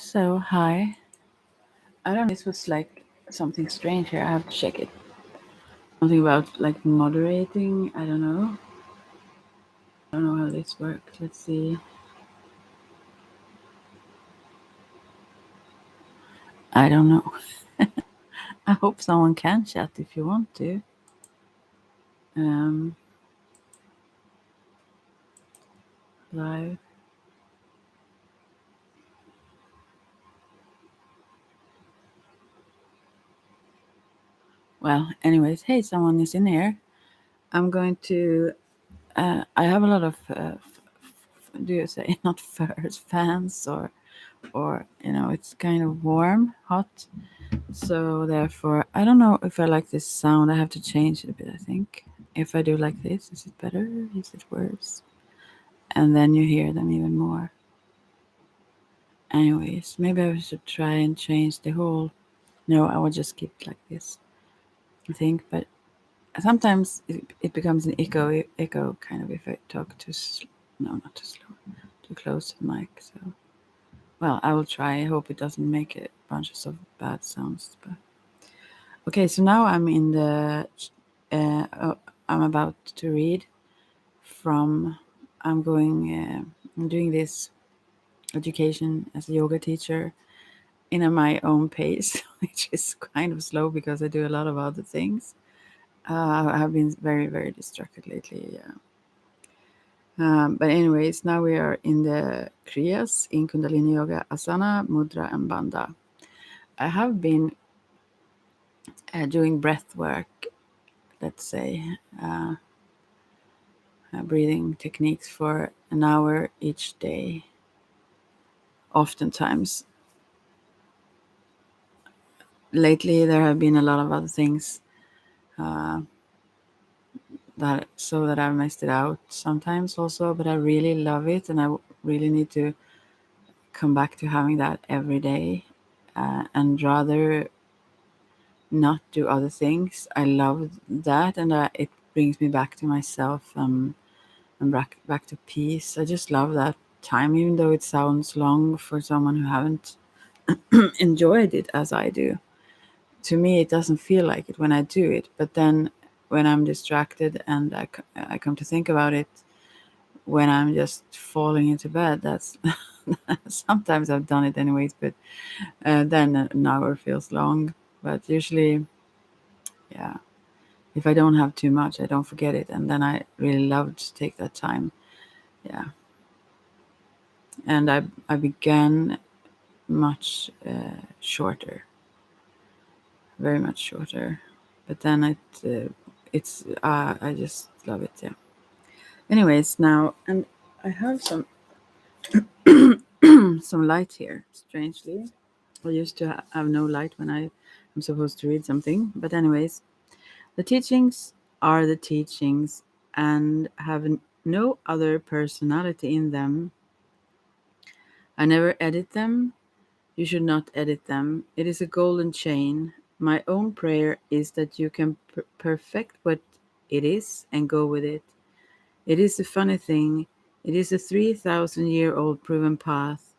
So, hi. I don't know, this was like something strange here. I have to check it. Something about like moderating. I don't know. I don't know how this works. Let's see. I don't know. I hope someone can chat if you want to. Um, Live. Well, anyways, hey, someone is in here. I'm going to. I have a lot of. Do you say not furs fans or it's kind of warm, hot. So therefore, I don't know if I like this sound. I have to change it a bit, I think. If I do like this, is it better? Is it worse? And then you hear them even more. Anyways, maybe I should try and change the whole. No, I will just keep it like this, I think. But sometimes it becomes an echo kind of if I talk no, not too slow, too close to the mic. So, well, I will try. I hope it doesn't make a bunches of bad sounds. But okay, so now uh, I'm about to read from. I'm doing this education as a yoga teacher in my own pace, which is kind of slow because I do a lot of other things. I have been very, very distracted lately. Yeah. But anyways, now we are in the Kriyas in Kundalini Yoga, Asana, Mudra, and Bandha. I have been doing breath work, let's say, uh, breathing techniques for an hour each day. Oftentimes, lately there have been a lot of other things uh, that I've messed it out sometimes also, but I really love it and really need to come back to having that every day and rather not do other things. I love that and it brings me back to myself and back to peace. I just love that time, even though it sounds long for someone who haven't enjoyed it as I do. To me, it doesn't feel like it when I do it, but then when I'm distracted and I come to think about it, when I'm just falling into bed, that's sometimes I've done it anyways, but then an hour feels long. But usually, yeah, if I don't have too much, I don't forget it, and then I really love to take that time. Yeah, and I began much shorter, very much shorter, but then I just love it. Yeah. Anyways, now and I have some some light here. Strangely, I used to have no light when I'm supposed to read something. But anyways, the teachings are the teachings and have no other personality in them. I never edit them. You should not edit them. It is a golden chain. My own prayer is that you can perfect what it is and go with it. It is a funny thing. It is a 3,000-year-old proven path.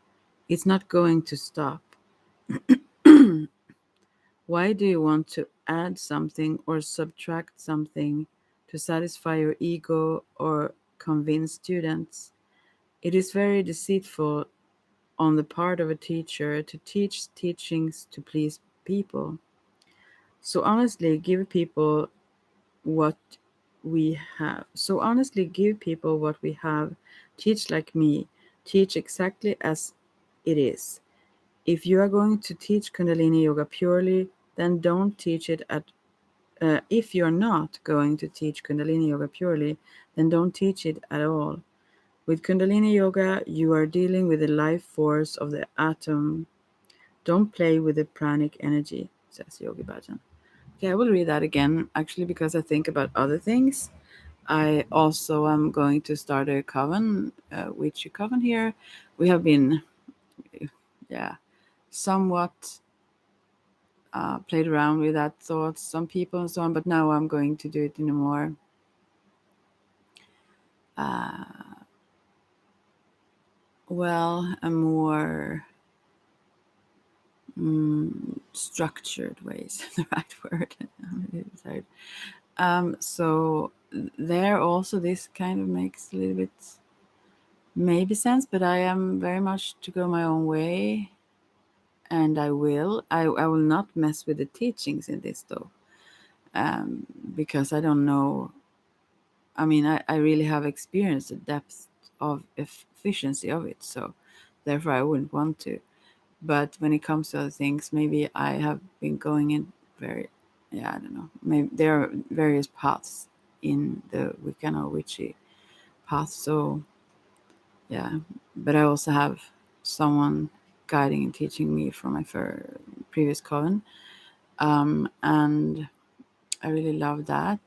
It's not going to stop. Why do you want to add something or subtract something to satisfy your ego or convince students? It is very deceitful on the part of a teacher to teach teachings to please people. So honestly, give people what we have. So honestly, give people what we have. Teach like me. Teach exactly as it is. If you are going to teach Kundalini Yoga purely, then don't teach it at. If you're not going to teach Kundalini Yoga purely, then don't teach it at all. With Kundalini Yoga, you are dealing with the life force of the atom. Don't play with the pranic energy, says Yogi Bhajan. Okay, I will read that again, actually, because I think about other things. I also am going to start a coven, Witchy coven here. We have been, yeah, somewhat played around with that thought, some people and so on, but now I'm going to do it in a more, uh, a more structured ways, the right word. I'm really tired. So there also this kind of makes a little bit maybe sense, but I am very much to go my own way, and I will not mess with the teachings in this though, um, because I don't know. I mean, I really have experienced the depth of efficiency of it, so therefore I wouldn't want to. But when it comes to other things, maybe I have been going in very, yeah, I don't know. Maybe there are various paths in the Wiccan or witchy path. So yeah, but I also have someone guiding and teaching me from my previous coven, and I really love that.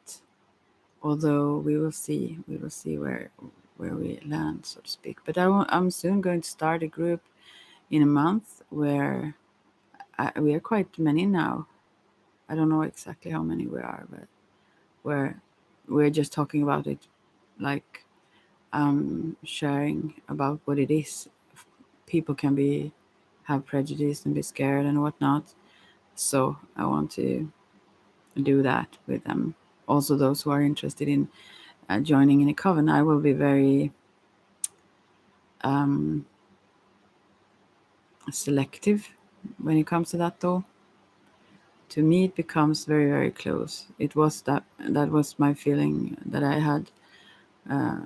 Although we will see where we land, so to speak. But I'm soon going to start a group in a month where we are quite many now. I don't know exactly how many we are, but where we're just talking about it, like sharing about what it is. People can be have prejudice and be scared and whatnot. So I want to do that with them. Also, those who are interested in joining in a coven, I will be very um, selective when it comes to that, though. To me, it becomes very, very close. It was that was my feeling that I had uh,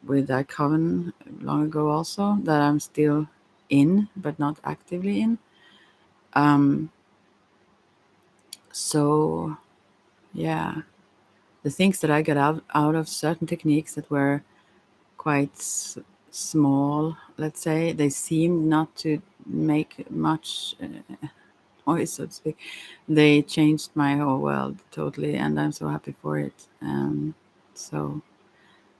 with that coven long ago. Also, that I'm still in, but not actively in. Um, so yeah, the things that I got out of certain techniques that were quite small, let's say, they seemed not to make much noise, so to speak. They changed my whole world totally, and I'm so happy for it. So,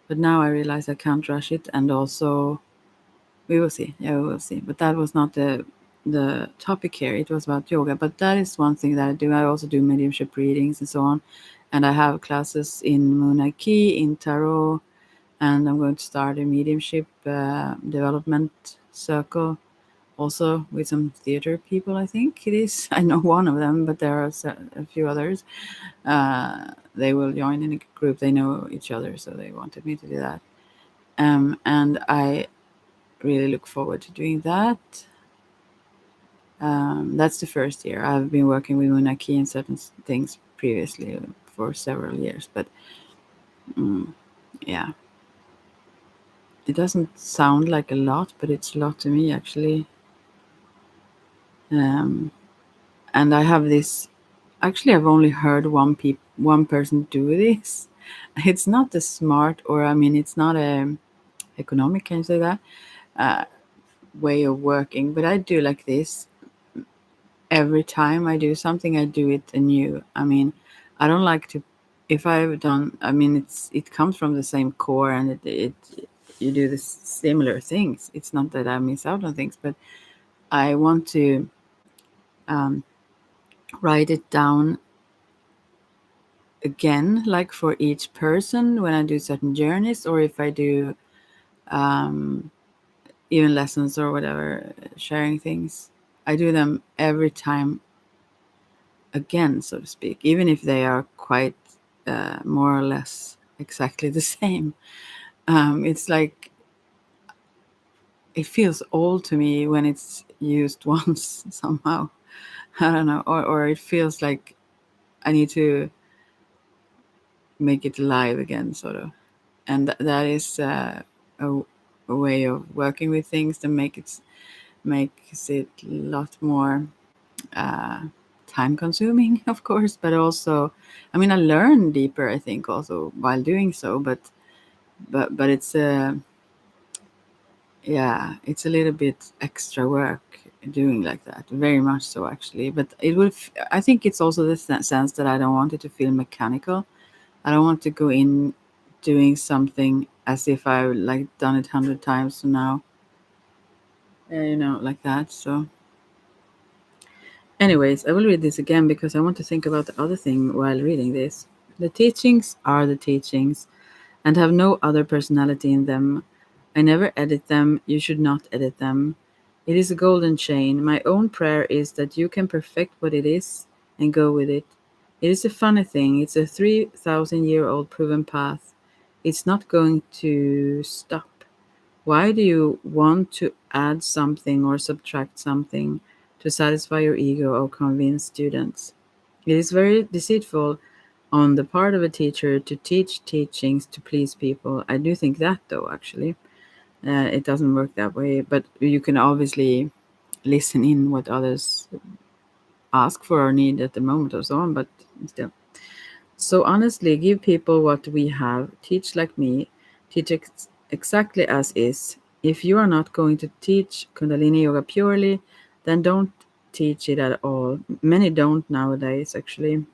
but now I realize I can't rush it, and also we will see. Yeah, we will see. But that was not the topic here. It was about yoga. But that is one thing that I do. I also do mediumship readings and so on, and I have classes in Moonaki, in tarot, and I'm going to start a mediumship development circle also with some theater people. I think it is. I know one of them, but there are a few others. Uh, they will join in a group. They know each other, so they wanted me to do that. And I really look forward to doing that. That's the first year. I've been working with Munaki and certain things previously for several years, but mm, yeah, it doesn't sound like a lot, but it's a lot to me actually. Um, and I have this. Actually, I've only heard one person do this. It's not a smart, or I mean, it's not a economic. Can you say that? Uh, Way of working, but I do like this. Every time I do something, I do it anew. I mean, I don't like to. If I've done, I mean, it comes from the same core, and it you do the similar things. It's not that I miss out on things, but I want to um, write it down again, like for each person when I do certain journeys, or if I do um, even lessons or whatever, sharing things. I do them every time again, so to speak, even if they are quite more or less exactly the same. It's like it feels old to me when it's used once somehow. I don't know, or it feels like I need to make it live again, sort of. And that is a way of working with things that makes it a lot more uh, time consuming, of course, but also, I mean, I learn deeper, I think, also while doing so, but it's yeah, it's a little bit extra work doing like that, very much so actually. But I think it's also the sense that I don't want it to feel mechanical. I don't want to go in doing something as if I like done it 100 times. So now, like that. So anyways, I will read this again because I want to think about the other thing while reading this. The teachings are the teachings and have no other personality in them. I never edit them. You should not edit them. It is a golden chain. My own prayer is that you can perfect what it is and go with it. It is a funny thing. It's a 3,000-year-old proven path. It's not going to stop. Why do you want to add something or subtract something to satisfy your ego or convince students? It is very deceitful on the part of a teacher to teach teachings to please people. I do think that, though, actually. It doesn't work that way, but you can obviously listen in what others ask for or need at the moment or so on, but still. So honestly, give people what we have. Teach like me. Teach exactly as is. If you are not going to teach Kundalini Yoga purely, then don't teach it at all. Many don't nowadays, actually,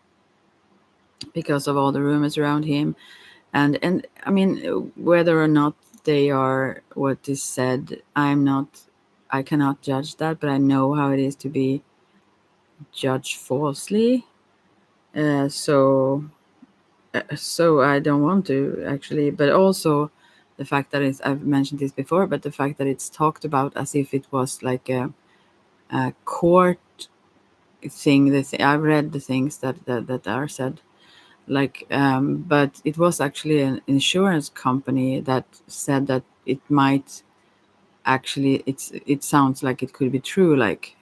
because of all the rumors around him. And I mean, whether or not they are what is said, I cannot judge that, but I know how it is to be judged falsely. So I don't want to actually, but also the fact that I've mentioned this before, but the fact that it's talked about as if it was like a court thing. I've read the things that are said, like, but it was actually an insurance company that said that it might actually, it sounds like it could be true, like,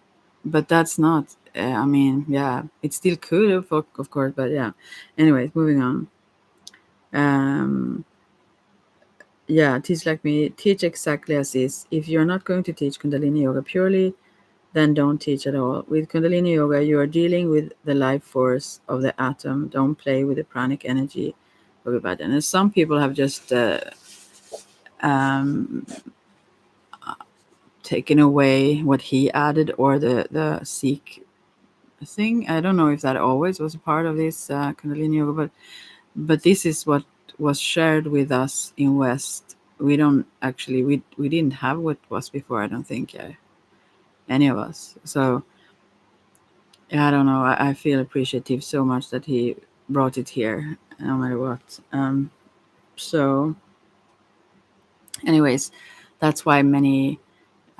but that's not. I mean, yeah, it still could, of course, but yeah. Anyways, moving on. Um, Yeah, teach like me. Teach exactly as is. If you're not going to teach Kundalini Yoga purely, then don't teach at all. With Kundalini Yoga, you are dealing with the life force of the atom. Don't play with the pranic energy of the body. And some people have just um, taken away what he added, or the Sikh thing. I don't know if that always was a part of this Kundalini Yoga, but this is what was shared with us in West. We don't actually, we didn't have what was before, I don't think, any of us. So yeah, I don't know, I feel appreciative so much that he brought it here, no matter what. So anyways, that's why many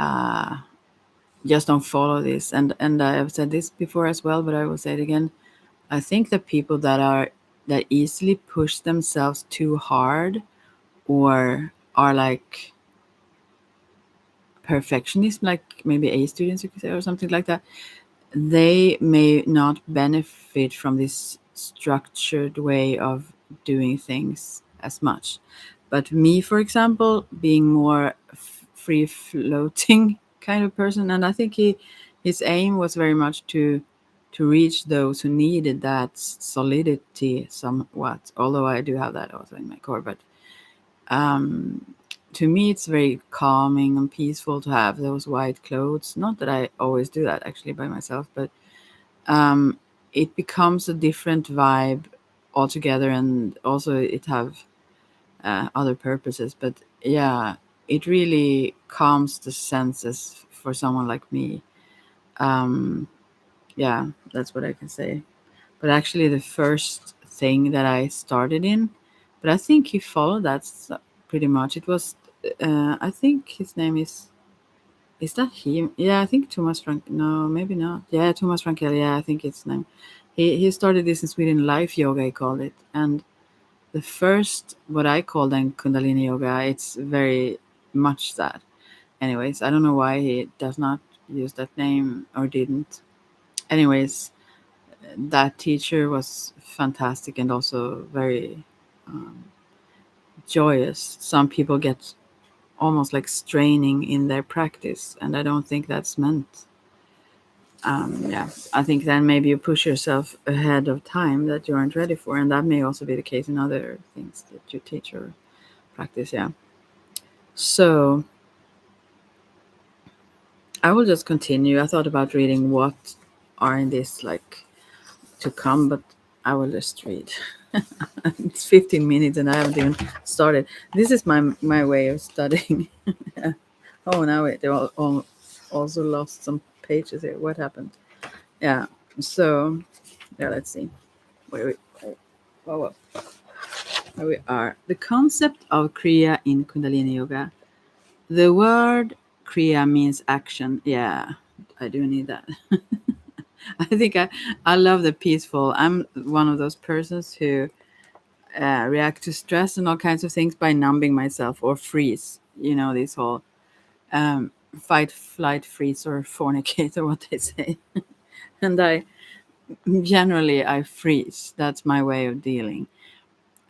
uh, just don't follow this, and I have said this before as well, but I will say it again. I think the people that easily push themselves too hard, or are like perfectionism, like maybe A students, you could say, or something like that, they may not benefit from this structured way of doing things as much. But me, for example, being more free floating kind of person, and I think his aim was very much to reach those who needed that solidity somewhat. Although I do have that also in my core, but um, to me, it's very calming and peaceful to have those white clothes. Not that I always do that actually by myself, but um, it becomes a different vibe altogether, and also it have other purposes. But yeah, it really calms the senses for someone like me. Um, yeah, that's what I can say. But actually, the first thing that I started in, but I think he followed that pretty much. It was, I think his name is that him? Yeah, I think Thomas Frank. No, maybe not. Yeah, Thomas Frankel. Yeah, I think it's his name. He started this in Sweden, life yoga, he called it. And the first, what I call then Kundalini yoga, it's very much that. Anyways, I don't know why he does not use that name or didn't. Anyways, that teacher was fantastic and also very um, joyous. Some people get almost like straining in their practice, and I don't think that's meant. Yeah, I think then maybe you push yourself ahead of time that you aren't ready for, and that may also be the case in other things that you teach or practice. Yeah. So I will just continue. I thought about reading what are in this like to come, but I will just read. It's 15 minutes and I haven't even started. This is my way of studying. Oh, now wait, they all also lost some pages here. What happened? Yeah. So yeah, let's see. Wait. Whoa, whoa. Here we are. The concept of Kriya in Kundalini Yoga. The word Kriya means action. Yeah, I do need that. I think I love the peaceful. I'm one of those persons who react to stress and all kinds of things by numbing myself or freeze. You know, this whole um, fight, flight, freeze, or fornicate, or what they say. And I generally I freeze. That's my way of dealing.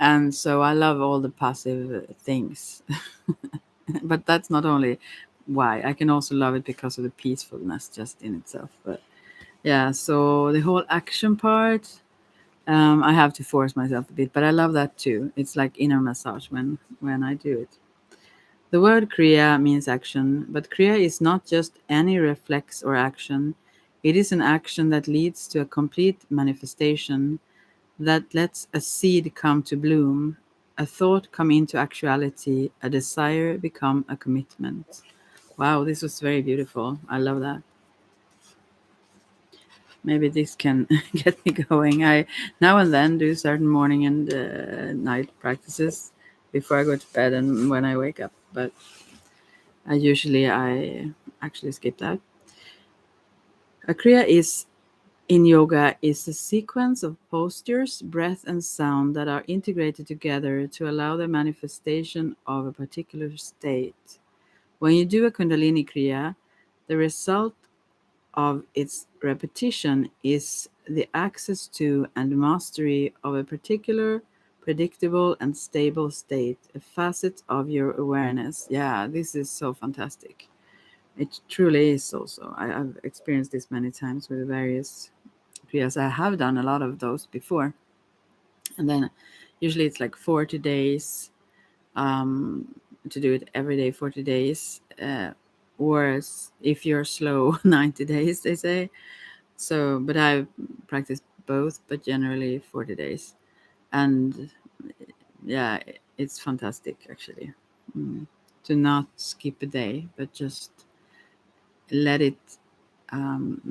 And so I love all the passive things. But that's not only why. I can also love it because of the peacefulness just in itself. But yeah, so the whole action part, I have to force myself a bit, but I love that too. It's like inner massage when I do it. The word kriya means action, but kriya is not just any reflex or action. It is an action that leads to a complete manifestation, that lets a seed come to bloom, a thought come into actuality, a desire become a commitment. Wow, this was very beautiful. I love that. Maybe this can get me going. I now and then do certain morning and night practices before I go to bed and when I wake up, but I actually skip that. A kriya is in yoga is a sequence of postures, breath, and sound that are integrated together to allow the manifestation of a particular state. When you do a Kundalini Kriya, the result of its repetition is the access to and mastery of a particular, predictable, and stable state, a facet of your awareness. Yeah, this is so fantastic. It truly is also. I've experienced this many times with various Kriyas. I have done a lot of those before. And then usually it's like 40 days to do it every day, 40 days. Or if you're slow, 90 days, they say. So, but I've practiced both, but generally 40 days. And yeah, it's fantastic actually. Mm. To not skip a day, but just let it,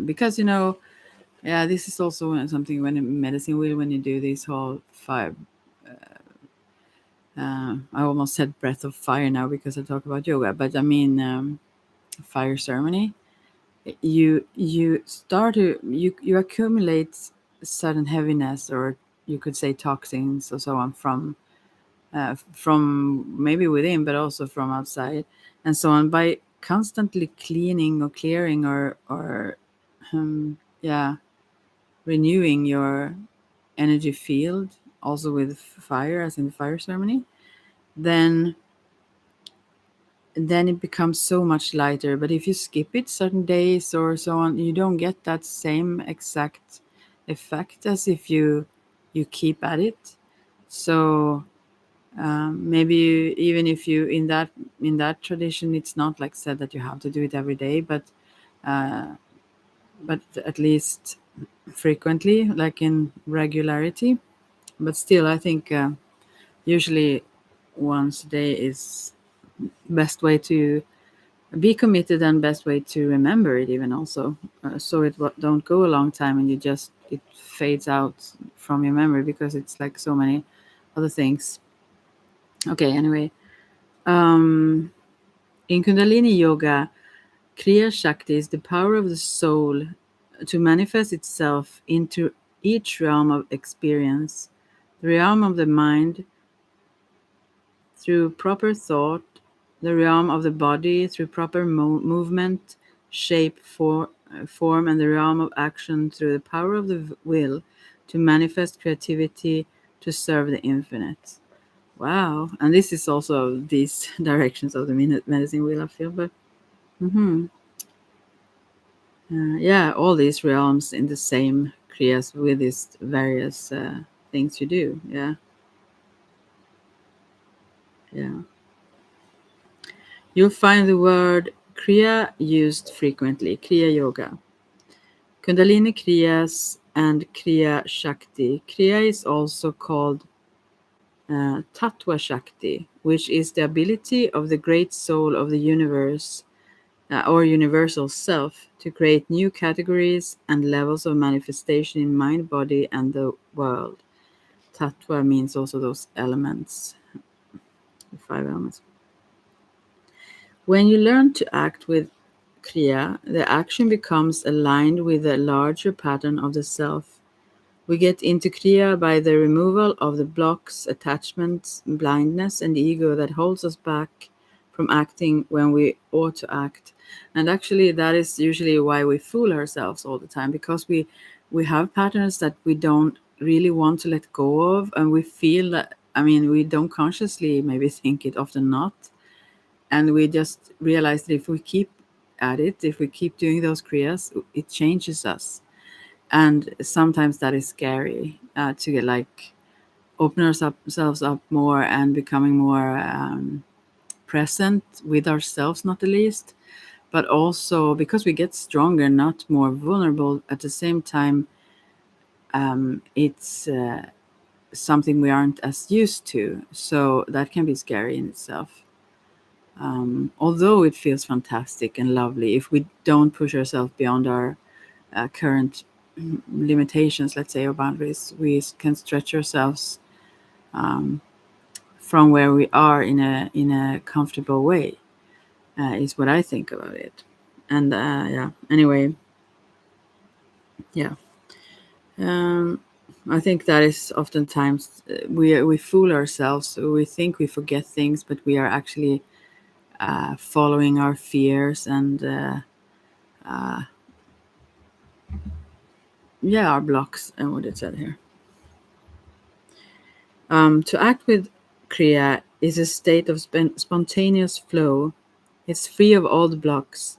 because yeah, this is also something when in medicine wheel, when you do this whole fire. I almost said breath of fire now because I talk about yoga, but I mean fire ceremony. You start to you accumulate sudden heaviness, or you could say toxins or so on, from maybe within, but also from outside, and so on, by constantly cleaning or clearing or yeah, renewing your energy field, also with fire, as in the fire ceremony, then it becomes so much lighter. But if you skip it certain days or so on, you don't get that same exact effect as if you keep at it. So maybe even if you in that tradition, it's not like said that you have to do it every day, uh, but at least frequently, like in regularity. But still, I think usually once a day is best way to be committed, and best way to remember it even also, so it don't go a long time and you just it fades out from your memory because it's like so many other things. Okay, anyway, um in Kundalini yoga, Kriya Shakti is the power of the soul to manifest itself into each realm of experience, the realm of the mind through proper thought, the realm of the body through proper movement, shape, form, and the realm of action through the power of the will to manifest creativity to serve the infinite. Wow. And this is also these directions of the medicine wheel, I feel. But yeah, all these realms in the same kriyas with these various things you do. Yeah, yeah. You'll find the word kriya used frequently. Kriya yoga, Kundalini kriyas, and Kriya Shakti. Kriya is also called Tattva Shakti, which is the ability of the great soul of the universe, or universal self, to create new categories and levels of manifestation in mind, body, and the world. Tattva means also those elements, the five elements. When you learn to act with Kriya, the action becomes aligned with the larger pattern of the self. We get into Kriya by the removal of the blocks, attachments, blindness, and ego that holds us back from acting when we ought to act. And actually, that is usually why we fool ourselves all the time, because we have patterns that we don't really want to let go of, and we feel that. I mean, we don't consciously maybe think it, often not, and we just realize that if we keep at it, if we keep doing those kriyas, it changes us. And sometimes that is scary, to get like open ourselves up more and becoming more present with ourselves, not the least, but also because we get stronger, not more vulnerable at the same time. It's something we aren't as used to, so that can be scary in itself. Although it feels fantastic and lovely if we don't push ourselves beyond our current limitations, let's say, or boundaries, we can stretch ourselves from where we are in a comfortable way. Is what I think about it. And yeah. Anyway, yeah. Um, I think that is oftentimes we fool ourselves. We think we forget things, but we are actually following our fears and yeah, our blocks and what it said here. To act with Kriya is a state of spontaneous flow. It's free of all the blocks.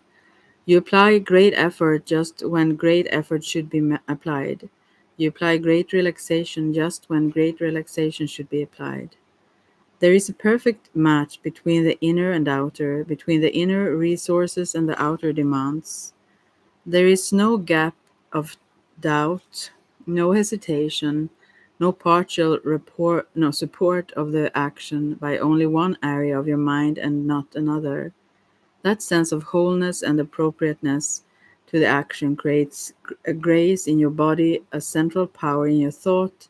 You apply great effort just when great effort should be applied. You apply great relaxation just when great relaxation should be applied. There is a perfect match between the inner and outer, between the inner resources and the outer demands. There is no gap of doubt, no hesitation, no partial report, no support of the action by only one area of your mind and not another. That sense of wholeness and appropriateness to the action creates a grace in your body, a central power in your thought,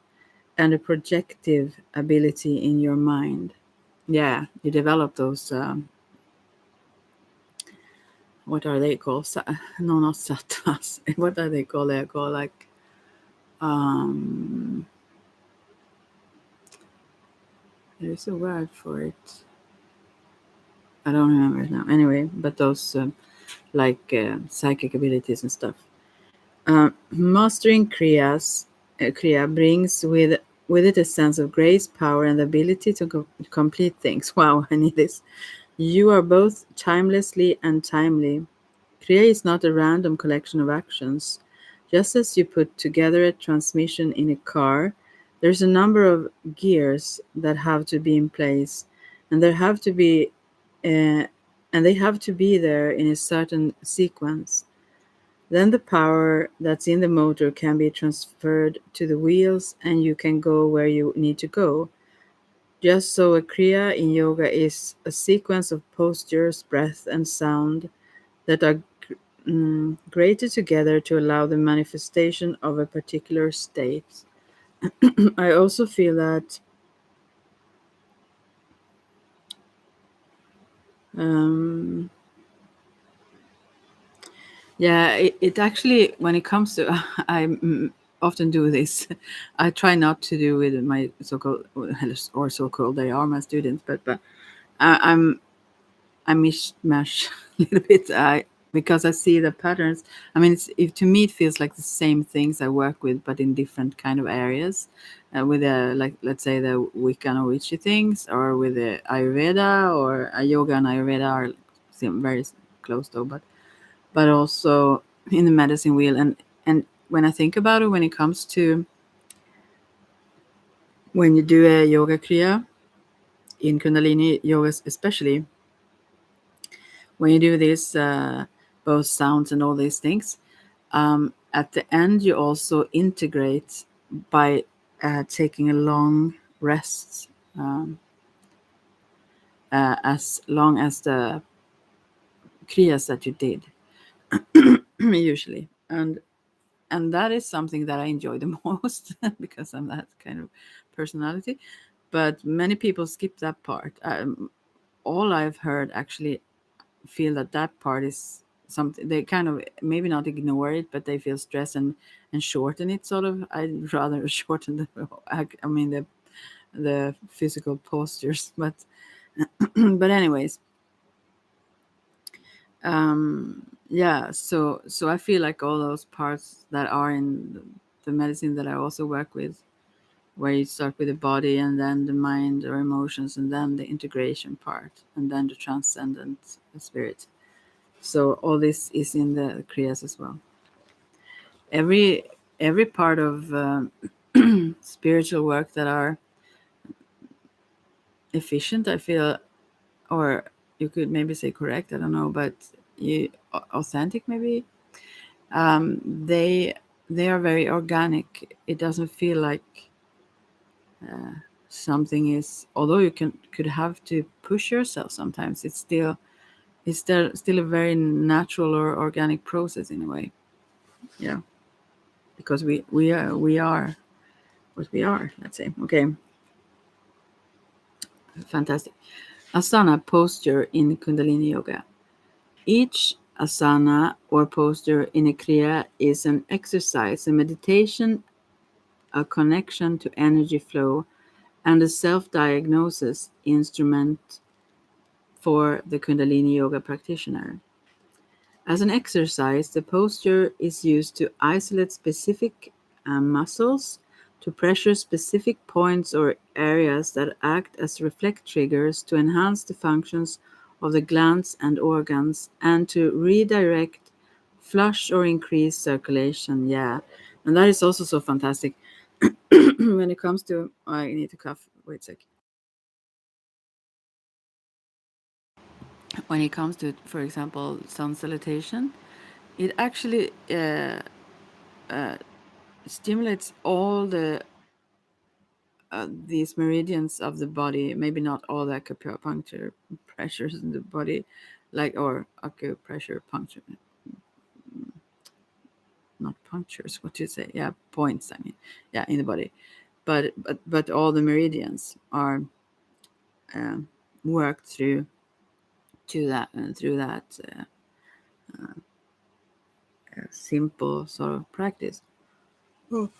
and a projective ability in your mind. Yeah, you develop those. What are they called? No, not sattvas. What are they called? They're called like um. There's a word for it. I don't remember it now. Anyway, but those like psychic abilities and stuff. Mastering kriya brings with it a sense of grace, power, and the ability to complete things. Wow, I need this. You are both timelessly and timely. Kriya is not a random collection of actions. Just as you put together a transmission in a car, there's a number of gears that have to be in place, and there have to be, uh, and they have to be there in a certain sequence. Then the power that's in the motor can be transferred to the wheels, and you can go where you need to go. Just so a kriya in yoga is a sequence of postures, breath, and sound that are grated together to allow the manifestation of a particular state. I also feel that um, yeah, it actually, when it comes to, I often do this. I try not to do with my so-called, or so-called, they are my students, but I'm I mishmash a little bit. Because I see the patterns. I mean, to me it feels like the same things I work with, but in different kind of areas. With the, like, let's say the Wiccan or witchy things, or with the Ayurveda, or yoga and Ayurveda are very close though, but also in the medicine wheel. And when I think about it, when it comes to when you do a yoga kriya in Kundalini yoga, especially when you do this, both sounds and all these things, at the end you also integrate by taking a long rest, as long as the kriyas that you did usually. And that is something that I enjoy the most because I'm that kind of personality. But many people skip that part. All I've heard actually, feel that that part is something they kind of maybe not ignore it, but they feel stress and shorten it sort of. I'd rather shorten I mean the physical postures, but but anyways, yeah. So I feel like all those parts that are in the medicine that I also work with, where you start with the body and then the mind or emotions and then the integration part and then the transcendent spirit. So all this is in the kriyas as well. Every every part of spiritual work that are efficient, I feel, or you could maybe say correct, I don't know, but authentic maybe. They are very organic. It doesn't feel like something is. Although you could have to push yourself sometimes, it's still a very natural or organic process in a way. Yeah, because we are what we are. Let's say. Okay, fantastic. Asana posture in Kundalini Yoga. Each asana or posture in a kriya is an exercise, a meditation, a connection to energy flow, and a self-diagnosis instrument for the Kundalini Yoga practitioner. As an exercise, the posture is used to isolate specific muscles, to pressure specific points or areas that act as reflect triggers, to enhance the functions of the glands and organs, and to redirect, flush, or increase circulation. Yeah, and that is also so fantastic. When it comes to, I need to cough. Wait a sec. When it comes to, for example, sun salutation, it actually stimulates all these meridians of the body. Maybe not all the acupuncture pressures in the body, like or acupressure puncture, not punctures. What do you say? Yeah, points. I mean, yeah, in the body, but all the meridians are um, worked through that simple sort of practice. Oh.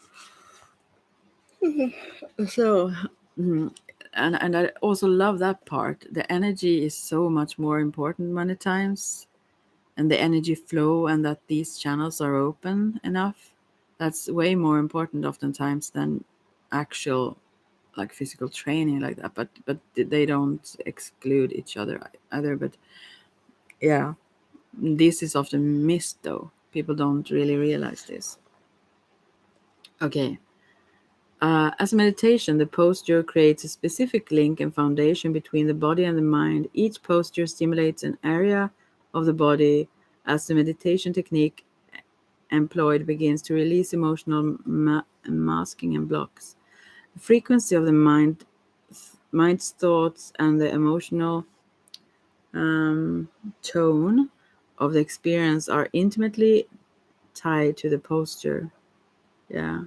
So, mm, and I also love that part. The energy is so much more important many times, and the energy flow, and that these channels are open enough. That's way more important oftentimes than actual like physical training like that. But they don't exclude each other either. But yeah, this is often missed though. People don't really realize this. Okay. As a meditation, the posture creates a specific link and foundation between the body and the mind. Each posture stimulates an area of the body as the meditation technique employed begins to release emotional masking and blocks. The frequency of the mind's thoughts and the emotional um, tone of the experience are intimately tied to the posture. Yeah.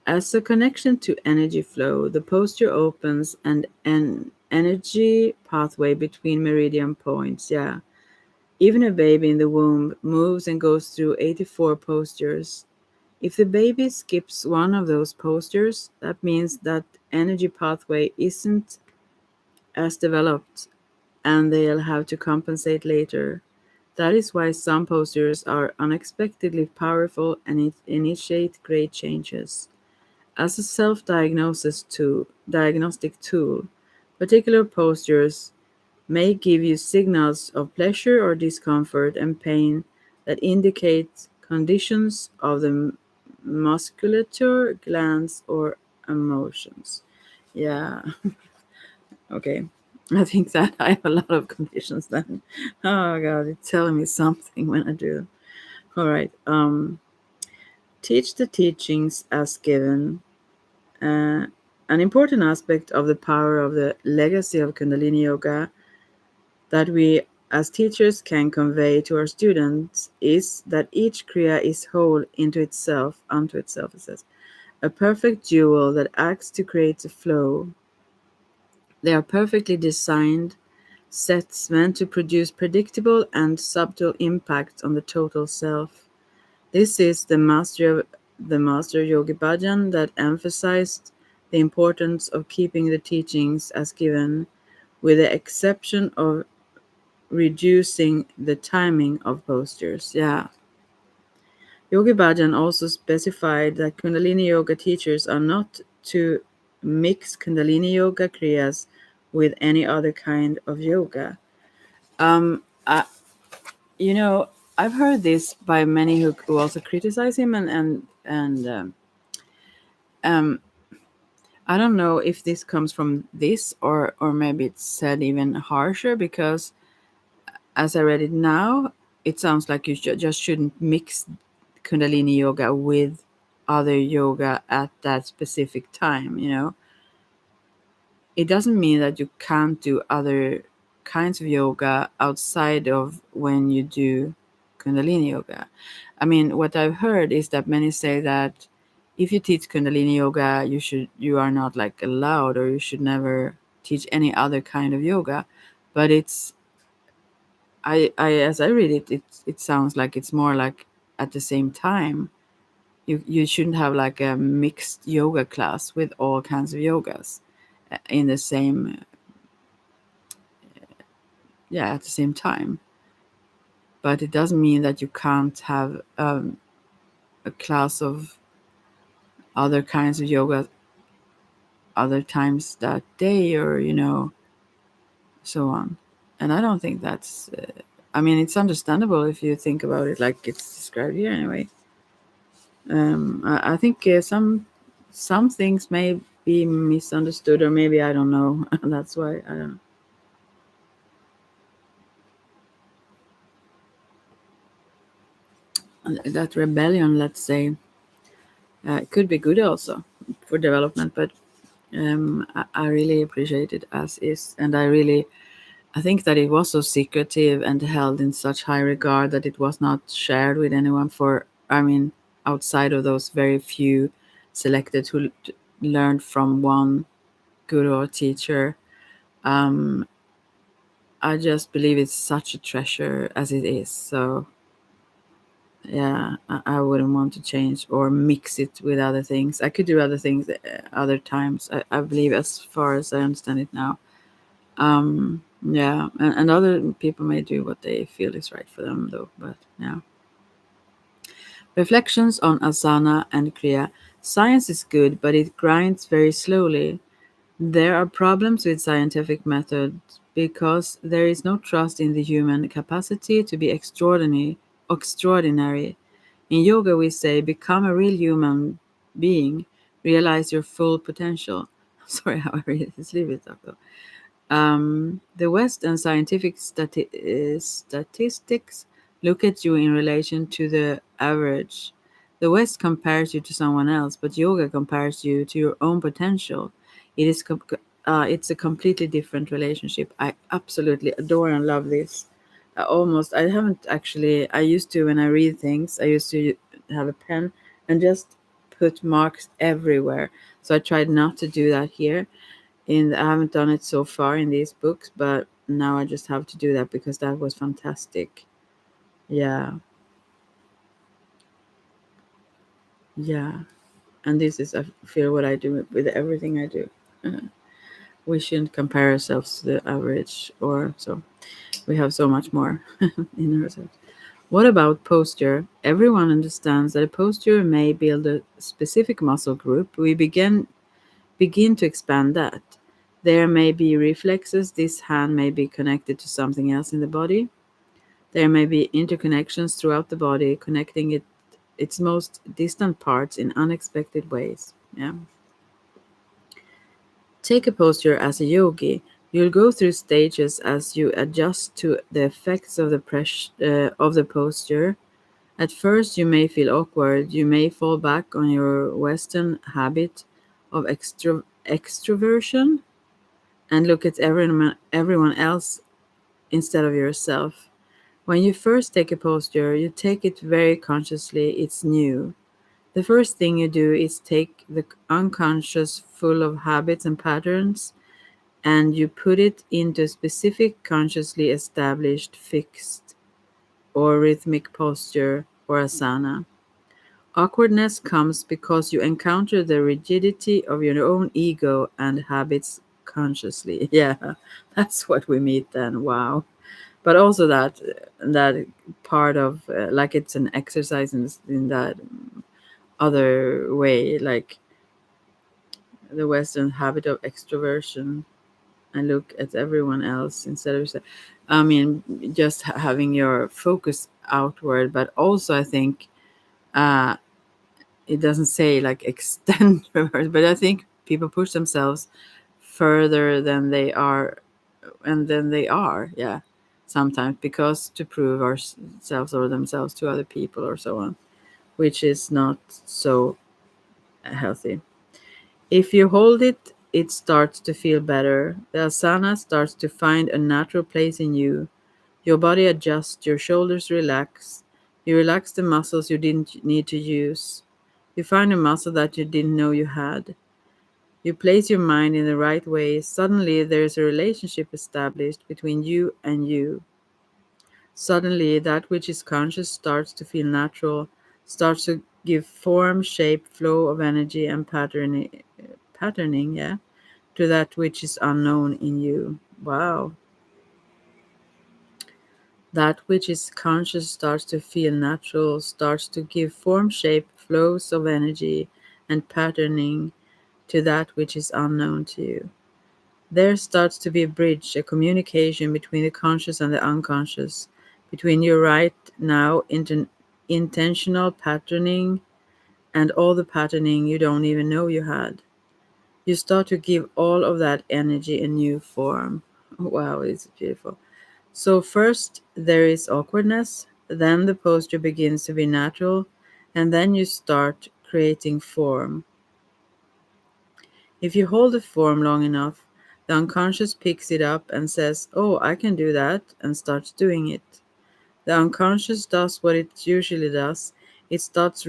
As a connection to energy flow, the posture opens an energy pathway between meridian points. Yeah. Even a baby in the womb moves and goes through 84 postures. If the baby skips one of those postures, that means that energy pathway isn't as developed and they'll have to compensate later. That is why some postures are unexpectedly powerful and it initiate great changes. As a diagnostic tool, particular postures may give you signals of pleasure or discomfort and pain that indicate conditions of the musculature, glands, or emotions. Yeah, okay. I think that I have a lot of conditions then. Oh god, it's telling me something when I do. All right. Teach the teachings as given. Uh, an important aspect of the power of the legacy of Kundalini Yoga that we as teachers can convey to our students is that each Kriya is whole unto itself, it says, a perfect jewel that acts to create a flow. They are perfectly designed sets meant to produce predictable and subtle impacts on the total self. This is the master Yogi Bhajan that emphasized the importance of keeping the teachings as given, with the exception of reducing the timing of postures. Yeah. Yogi Bhajan also specified that Kundalini Yoga teachers are not to mix Kundalini Yoga Kriyas with any other kind of yoga. I, you know, I've heard this by many who also criticize him, and um, I don't know if this comes from this, or maybe it's said even harsher, because as I read it now, it sounds like you just shouldn't mix Kundalini yoga with other yoga at that specific time. It doesn't mean that you can't do other kinds of yoga outside of when you do Kundalini yoga. I mean, what I've heard is that many say that if you teach Kundalini yoga, you are not like allowed, or you should never teach any other kind of yoga. But it's I as I read it, it sounds like it's more like at the same time. You shouldn't have like a mixed yoga class with all kinds of yogas in the same, yeah, at the same time. But it doesn't mean that you can't have a class of other kinds of yoga other times that day, or so on. And I don't think that's I mean, it's understandable if you think about it like it's described here anyway. I think some things may be misunderstood, or maybe I don't know. That's why I don't know. That rebellion, let's say, could be good also for development, but I really appreciate it as is, and I think that it was so secretive and held in such high regard that it was not shared with anyone, for, I mean, outside of those very few selected who learned from one guru or teacher. Um, I just believe it's such a treasure as it is. So yeah, I wouldn't want to change or mix it with other things. I could do other things other times. I believe, as far as I understand it now. Yeah, and other people may do what they feel is right for them, though. But yeah, reflections on asana and kriya. Science is good, but it grinds very slowly. There are problems with scientific methods because there is no trust in the human capacity to be extraordinary. Extraordinary. In yoga, we say, become a real human being, realize your full potential. Sorry how I read it. Let's leave it up though. The West and scientific statistics look at you in relation to the average. The West compares you to someone else, but yoga compares you to your own potential. It's a completely different relationship. I absolutely adore and love this. I haven't actually. I used to, when I read things, I used to have a pen and just put marks everywhere. So I tried not to do that here. I haven't done it so far in these books, but now I just have to do that because that was fantastic. Yeah, yeah. And this is, I feel, what I do with everything I do. Uh, we shouldn't compare ourselves to the average, or so. We have so much more in ourselves. What about posture? Everyone understands that a posture may build a specific muscle group. We begin to expand that. There may be reflexes. This hand may be connected to something else in the body. There may be interconnections throughout the body, connecting its most distant parts in unexpected ways. Yeah. Take a posture as a yogi. You'll go through stages as you adjust to the effects of the of the posture. At first, you may feel awkward. You may fall back on your Western habit of extroversion and look at everyone else instead of yourself. When you first take a posture, you take it very consciously. It's new. The first thing you do is take the unconscious, full of habits and patterns, and you put it into a specific consciously established fixed or rhythmic posture or asana. Awkwardness comes because you encounter the rigidity of your own ego and habits consciously. Yeah, that's what we meet then. Wow. But also that part of like it's an exercise in that other way, like the Western habit of extroversion and look at everyone else instead of I mean just having your focus outward, but also I think uh it doesn't say like extend reverse, but I think people push themselves further than they are and then they are, yeah, sometimes because to prove ourselves or themselves to other people or so on, which is not so healthy. If you hold it, it starts to feel better. The asana starts to find a natural place in you. Your body adjusts, your shoulders relax. You relax the muscles you didn't need to use. You find a muscle that you didn't know you had. You place your mind in the right way. Suddenly, there is a relationship established between you and you. Suddenly, that which is conscious starts to feel natural, starts to give form, shape, flow of energy, and patterning, yeah, to that which is unknown in you. Wow. That which is conscious starts to feel natural, starts to give form, shape, flows of energy, and patterning to that which is unknown to you. There starts to be a bridge, a communication between the conscious and the unconscious, between your right now intentional patterning and all the patterning you don't even know you had. You start to give all of that energy a new form. Wow, it's beautiful. So, first there is awkwardness, then the posture begins to be natural, and then you start creating form. If you hold a form long enough, the unconscious picks it up and says, "Oh, I can do that," and starts doing it. The unconscious does what it usually does, it starts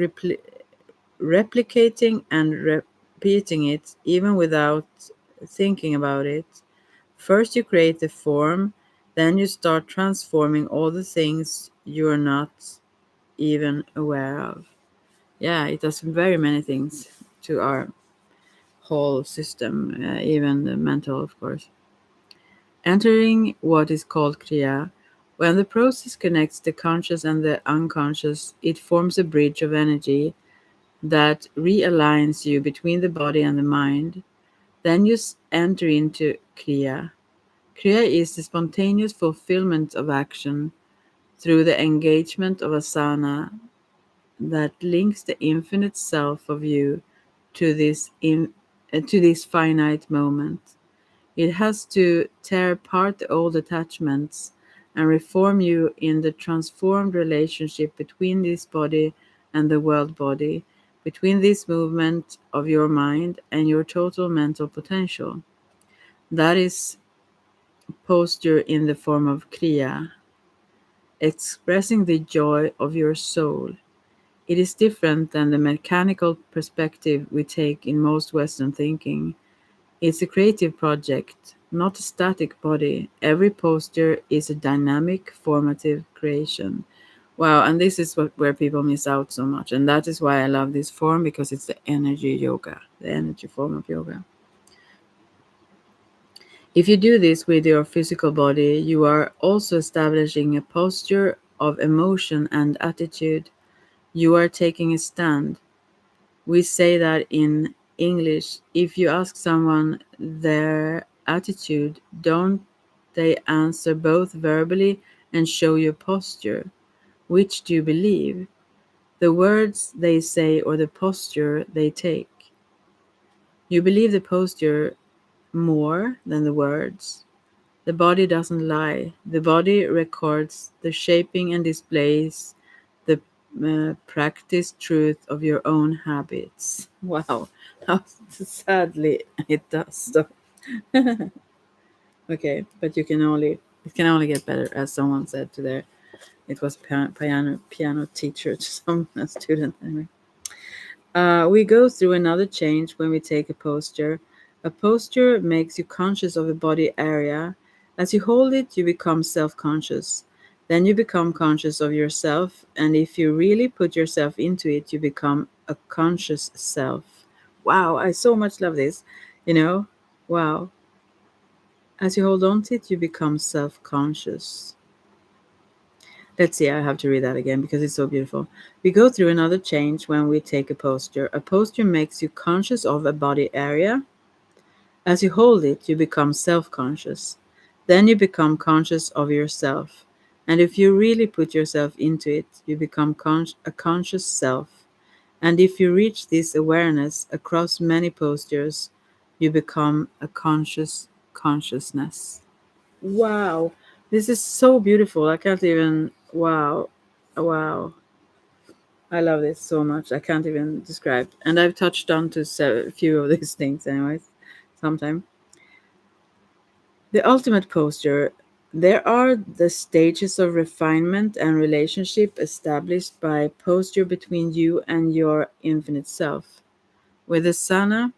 replicating and repeating it even without thinking about it. First, you create the form, then you start transforming all the things you're not even aware of. Yeah, it does very many things to our whole system, even the mental, of course. Entering what is called Kriya, when the process connects the conscious and the unconscious, it forms a bridge of energy that realigns you between the body and the mind. Then you enter into Kriya. Kriya is the spontaneous fulfillment of action through the engagement of asana that links the infinite self of you to to this finite moment. It has to tear apart the old attachments and reform you in the transformed relationship between this body and the world body, between this movement of your mind and your total mental potential. That is posture in the form of Kriya, expressing the joy of your soul. It is different than the mechanical perspective we take in most Western thinking. It's a creative project, not a static body. Every posture is a dynamic, formative creation. Wow, and this is where people miss out so much. And that is why I love this form because it's the energy yoga, the energy form of yoga. If you do this with your physical body, you are also establishing a posture of emotion and attitude. You are taking a stand. We say that in English. If you ask someone their attitude, don't they answer both verbally and show your posture? Which do you believe? The words they say or the posture they take? You believe the posture more than the words. The body doesn't lie. The body records the shaping and displays the practiced truth of your own habits. Wow, how sadly it does. So. Okay, but it can only get better, as someone said to their it was piano teacher to some student anyway. We go through another change when we take a posture. A posture makes you conscious of a body area. As you hold it, you become self conscious. Then you become conscious of yourself, and if you really put yourself into it, you become a conscious self. Wow, I so much love this. You know, wow. As you hold on to it, you become self conscious. Let's see, I have to read that again because it's so beautiful. We go through another change when we take a posture. A posture makes you conscious of a body area. As you hold it, you become self conscious. Then you become conscious of yourself. And if you really put yourself into it, you become a conscious self. And if you reach this awareness across many postures, you become a conscious consciousness. Wow, this is so beautiful. I can't even. Wow, wow. I love this so much. I can't even describe. And I've touched on to a few of these things, anyways, sometime. The ultimate posture. There are the stages of refinement and relationship established by posture between you and your infinite self. With the sana,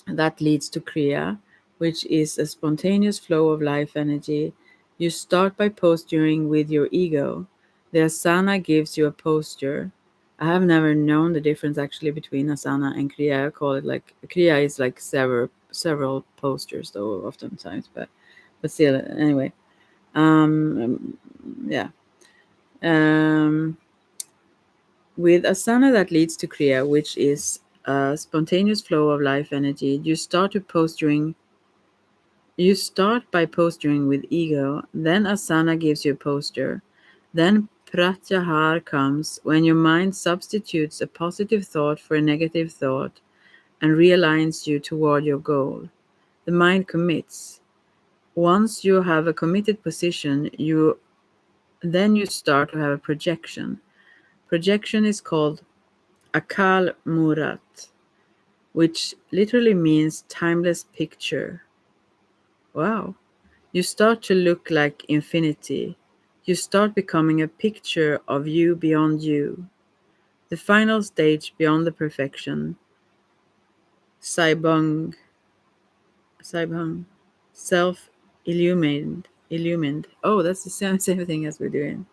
that leads to kriya, which is a spontaneous flow of life energy. You start by posturing with your ego. The asana gives you a posture. I have never known the difference actually between asana and kriya. I call it like kriya is like several postures though oftentimes, but still anyway. Um, yeah. Um, with asana that leads to kriya, which is a spontaneous flow of life energy, you start by posturing with ego, then asana gives you a posture. Then pratyahar comes when your mind substitutes a positive thought for a negative thought and realigns you toward your goal. The mind commits. Once you have a committed position, you start to have a projection. Projection is called akal murat, which literally means timeless picture. Wow. You start to look like infinity. You start becoming a picture of you beyond you. The final stage beyond the perfection. Saibang, Saibang, illumined. Oh, that's the same thing as we're doing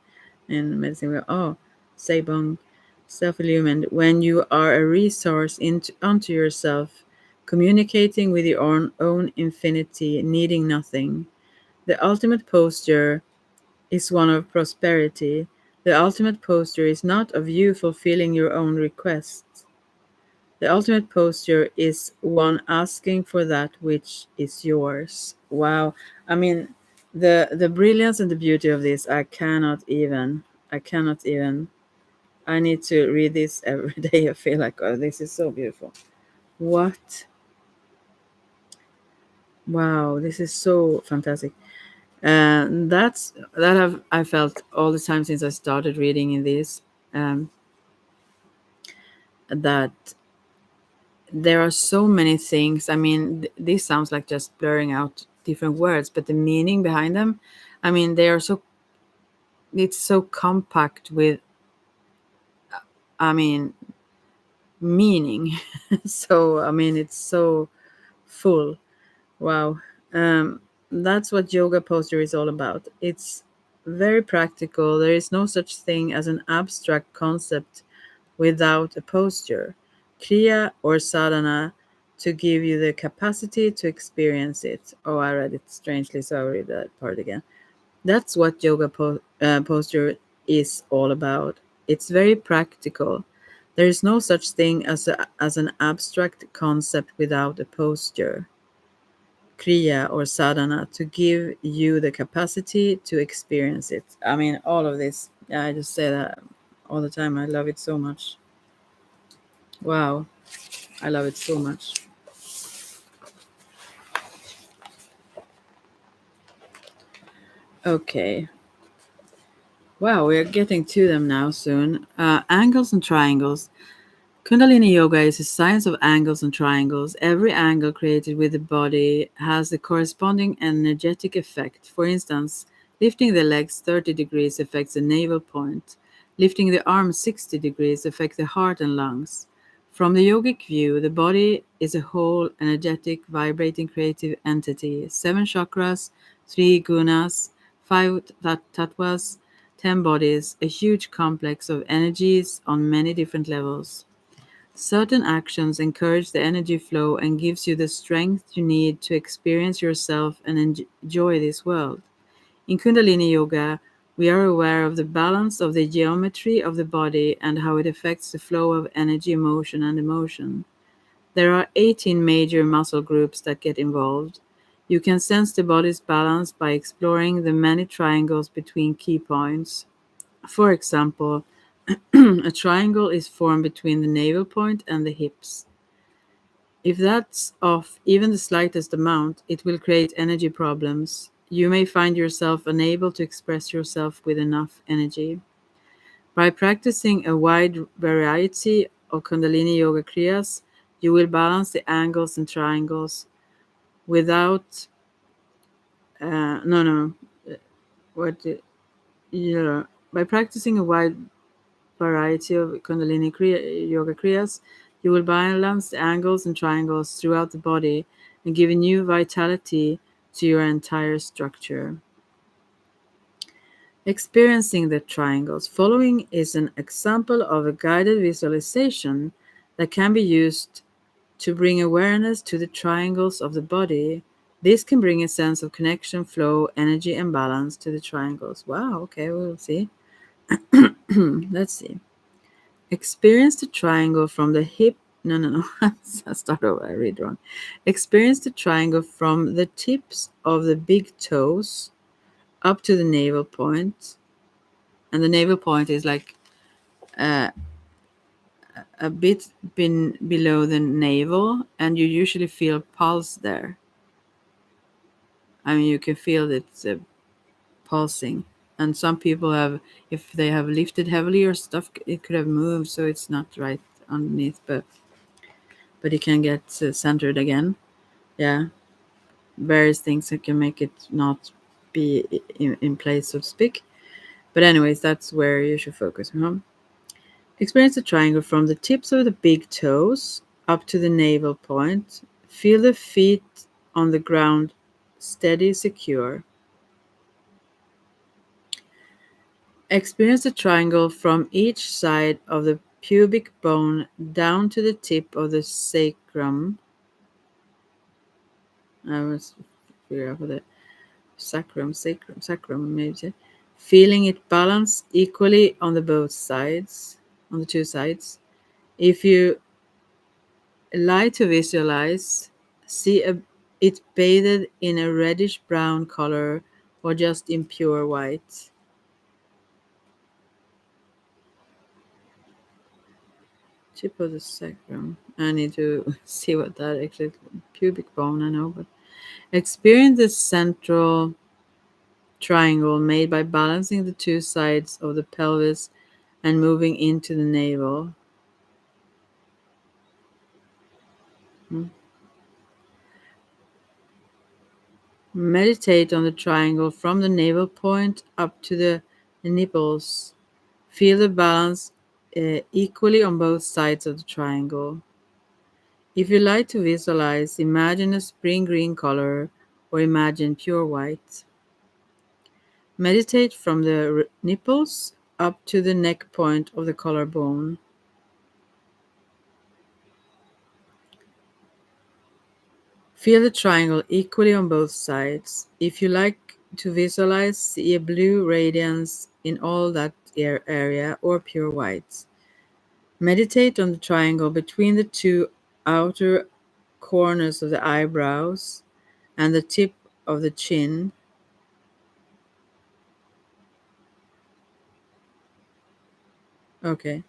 in medicine. Oh, Saibang, self-illumined. When you are a resource unto yourself, communicating with your own infinity, needing nothing. The ultimate posture is one of prosperity. The ultimate posture is not of you fulfilling your own requests. The ultimate posture is one asking for that which is yours. Wow. I mean, the brilliance and the beauty of this, I cannot even, I need to read this every day. I feel like, oh, this is so beautiful. What? Wow, this is so fantastic. That have I felt all the time since I started reading in this. Um, that there are so many things. I mean, this sounds like just blurring out different words, but the meaning behind them. I mean, they are so. It's so compact with. I mean, meaning. So I mean, it's so full. Wow. Um, that's what yoga posture is all about. It's very practical. There is no such thing as an abstract concept without a posture, kriya or sadhana, to give you the capacity to experience it. Oh, I read it strangely, so I'll read that part again. That's what yoga posture is all about. It's very practical. There is no such thing as an abstract concept without a posture, kriya or sadhana, to give you the capacity to experience it. I mean, all of this, yeah, I just say that all the time. I love it so much. Wow, I love it so much. Okay. Wow, we're getting to them now soon. Angles and triangles. Kundalini Yoga is a science of angles and triangles. Every angle created with the body has the corresponding energetic effect. For instance, lifting the legs 30 degrees affects the navel point. Lifting the arms 60 degrees affects the heart and lungs. From the yogic view, the body is a whole, energetic, vibrating, creative entity. Seven chakras, three gunas, five tattvas, 10 bodies, a huge complex of energies on many different levels. Certain actions encourage the energy flow and gives you the strength you need to experience yourself and enjoy this world. In Kundalini Yoga, we are aware of the balance of the geometry of the body and how it affects the flow of energy, motion, and emotion. There are 18 major muscle groups that get involved. You can sense the body's balance by exploring the many triangles between key points. For example, a triangle is formed between the navel point and the hips. If that's off even the slightest amount, it will create energy problems. You may find yourself unable to express yourself with enough energy. By practicing a wide variety of Kundalini Yoga Kriyas, you will balance the angles and triangles without, no, no, what, yeah. By practicing a wide variety of Yoga Kriyas, you will balance the angles and triangles throughout the body and give a new vitality to your entire structure. Experiencing the triangles. Following is an example of a guided visualization that can be used to bring awareness to the triangles of the body. This can bring a sense of connection, flow, energy, and balance to the triangles. Wow, okay, we'll see. Let's see. Experience the triangle from the hip. No, no, no. I start over. I read wrong. Experience the triangle from the tips of the big toes up to the navel point. And the navel point is like uh, a bit below the navel, and you usually feel pulse there. I mean, you can feel it's pulsing. And some people have, if they have lifted heavily or stuff, it could have moved, so it's not right underneath, but it can get centered again. Yeah, various things that can make it not be in place, so to speak. But anyways, that's where you should focus. Experience the triangle from the tips of the big toes up to the navel point. Feel the feet on the ground, steady, secure. Experience the triangle from each side of the pubic bone down to the tip of the sacrum. I was figure out what the sacrum, maybe. Feeling it balance equally on the both sides, on the two sides. If you like to visualize, see it bathed in a reddish brown color or just in pure white. Tip of the sacrum. I need to see what that actually pubic bone. I know, but experience the central triangle made by balancing the two sides of the pelvis and moving into the navel. Hmm. Meditate on the triangle from the navel point up to the nipples. Feel the balance equally on both sides of the triangle. If you like to visualize, imagine a spring green color or imagine pure white. Meditate from the nipples up to the neck point of the collarbone. Feel the triangle equally on both sides. If you like to visualize, see a blue radiance in all that area or pure white. Meditate on the triangle between the two outer corners of the eyebrows and the tip of the chin. Okay.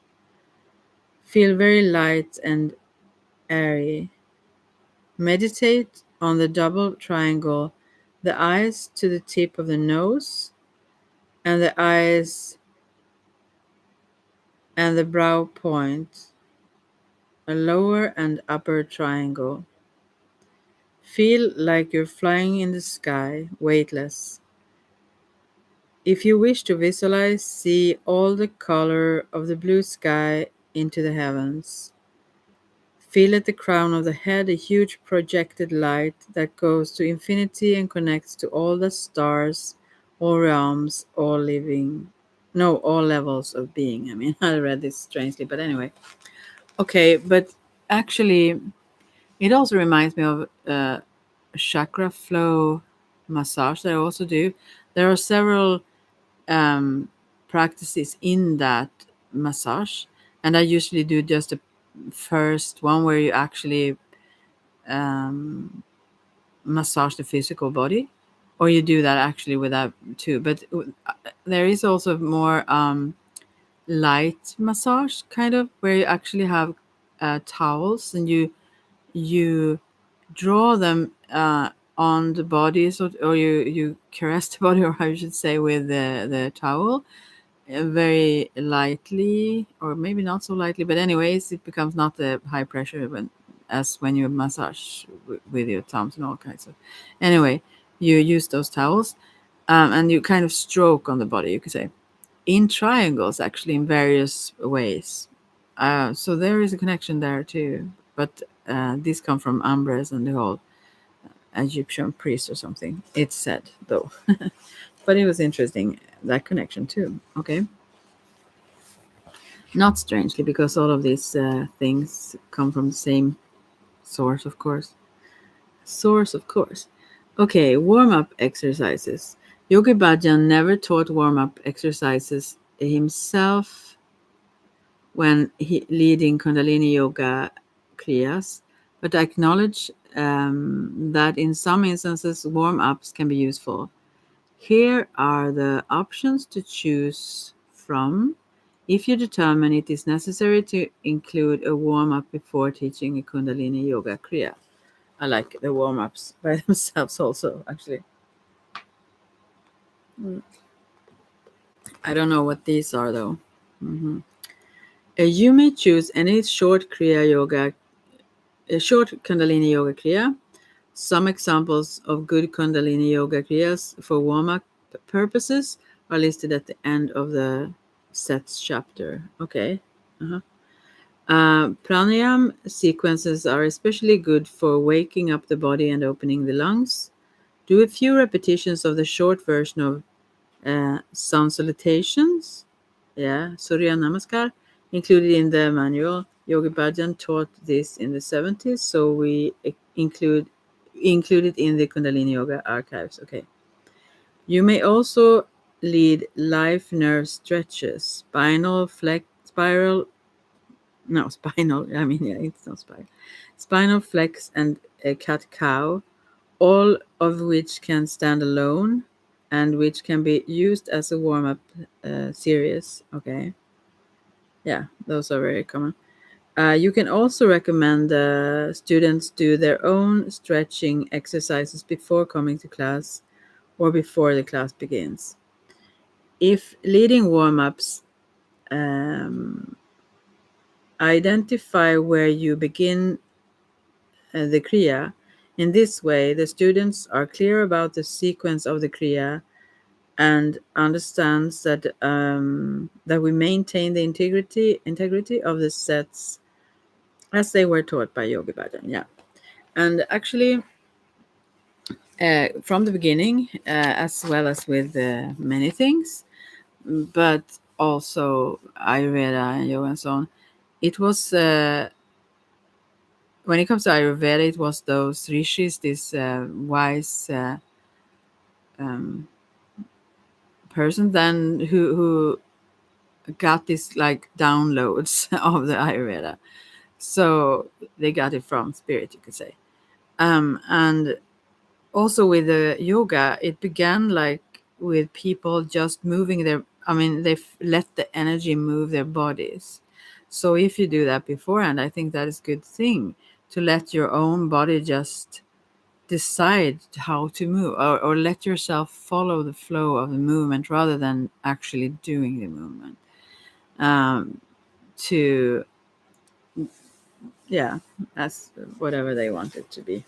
Feel very light and airy. Meditate on the double triangle, the eyes to the tip of the nose, and the eyes and the brow point, a lower and upper triangle. Feel like you're flying in the sky, weightless. If you wish to visualize, see all the color of the blue sky into the heavens. Feel at the crown of the head a huge projected light that goes to infinity and connects to all the stars, all realms, all living, no, all levels of being. I mean, I read this strangely, but anyway. Okay, but actually, it also reminds me of chakra flow massage that I also do. There are several um, practices in that massage, and I usually do just the first one where you actually um, massage the physical body, or you do that actually with that too. But there is also more light massage kind of where you actually have towels and you draw them on the body, so or you caress the body, or how you should say, with the towel very lightly, or maybe not so lightly, but anyways it becomes not the high pressure when you massage with your thumbs and all kinds of, anyway, you use those towels, and you kind of stroke on the body, you could say, in triangles, actually, in various ways. So there is a connection there too, but these come from Ambres and the whole Egyptian priest or something, it's said, though. But it was interesting, that connection too. Okay. Not strangely, because all of these things come from the same source, of course. Source, of course. Okay, warm up exercises. Yogi Bhajan never taught warm up exercises himself when leading Kundalini Yoga Kriyas, but acknowledge that in some instances warm ups can be useful. Here are the options to choose from if you determine it is necessary to include a warm up before teaching a Kundalini Yoga Kriya. I like the warm ups by themselves also, actually. Mm. I don't know what these are though. Mhm. You may choose any short Kriya Yoga, a short Kundalini Yoga Kriya. Some examples of good Kundalini Yoga Kriyas for warm up purposes are listed at the end of the sets chapter. Okay. Uh-huh. Pranayam sequences are especially good for waking up the body and opening the lungs. Do a few repetitions of the short version of sun salutations, yeah, Surya Namaskar, included in the manual. Yogi Bhajan taught this in the 70s, so we included in the Kundalini Yoga archives. Okay. You may also lead live nerve stretches, spinal, I mean, yeah, it's not spiral, spinal flex and a cat cow, all of which can stand alone and which can be used as a warm up series. Okay. Yeah, those are very common. You can also recommend students do their own stretching exercises before coming to class or before the class begins. If leading warm ups, um, identify where you begin the Kriya. In this way, the students are clear about the sequence of the Kriya and understands that we maintain the integrity of the sets as they were taught by Yogi Bhajan. Yeah, and actually, from the beginning, as well as with many things, but also Ayurveda and yoga and so on, it was when it comes to Ayurveda, it was those rishis, this wise um, person then who got this like downloads of the Ayurveda. So they got it from spirit, you could say. And also with the yoga, it began like with people just moving their, I mean, they let the energy move their bodies. So if you do that beforehand, I think that is a good thing, to let your own body just decide how to move, or let yourself follow the flow of the movement rather than actually doing the movement. Um, to, yeah, that's whatever they want it to be.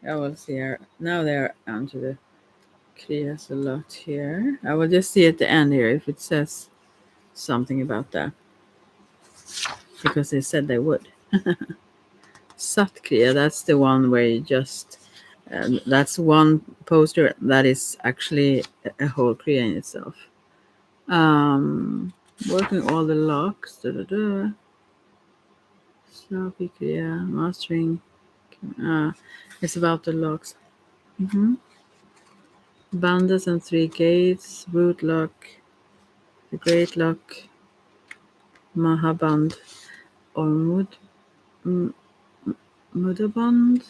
I will see here. Now they're onto the Kriyas a lot here. I will just see at the end here if it says something about that, because they said they would. Satkriya, that's the one where you just that's one poster that is actually a whole kriya in itself. Um, Working all the locks. Da, da, da. Sloppy kriya, mastering. Uh, it's about the locks. Mm-hmm. Bandhas and three gates. Root lock. The great lock. Mahaband or M- Mudaband.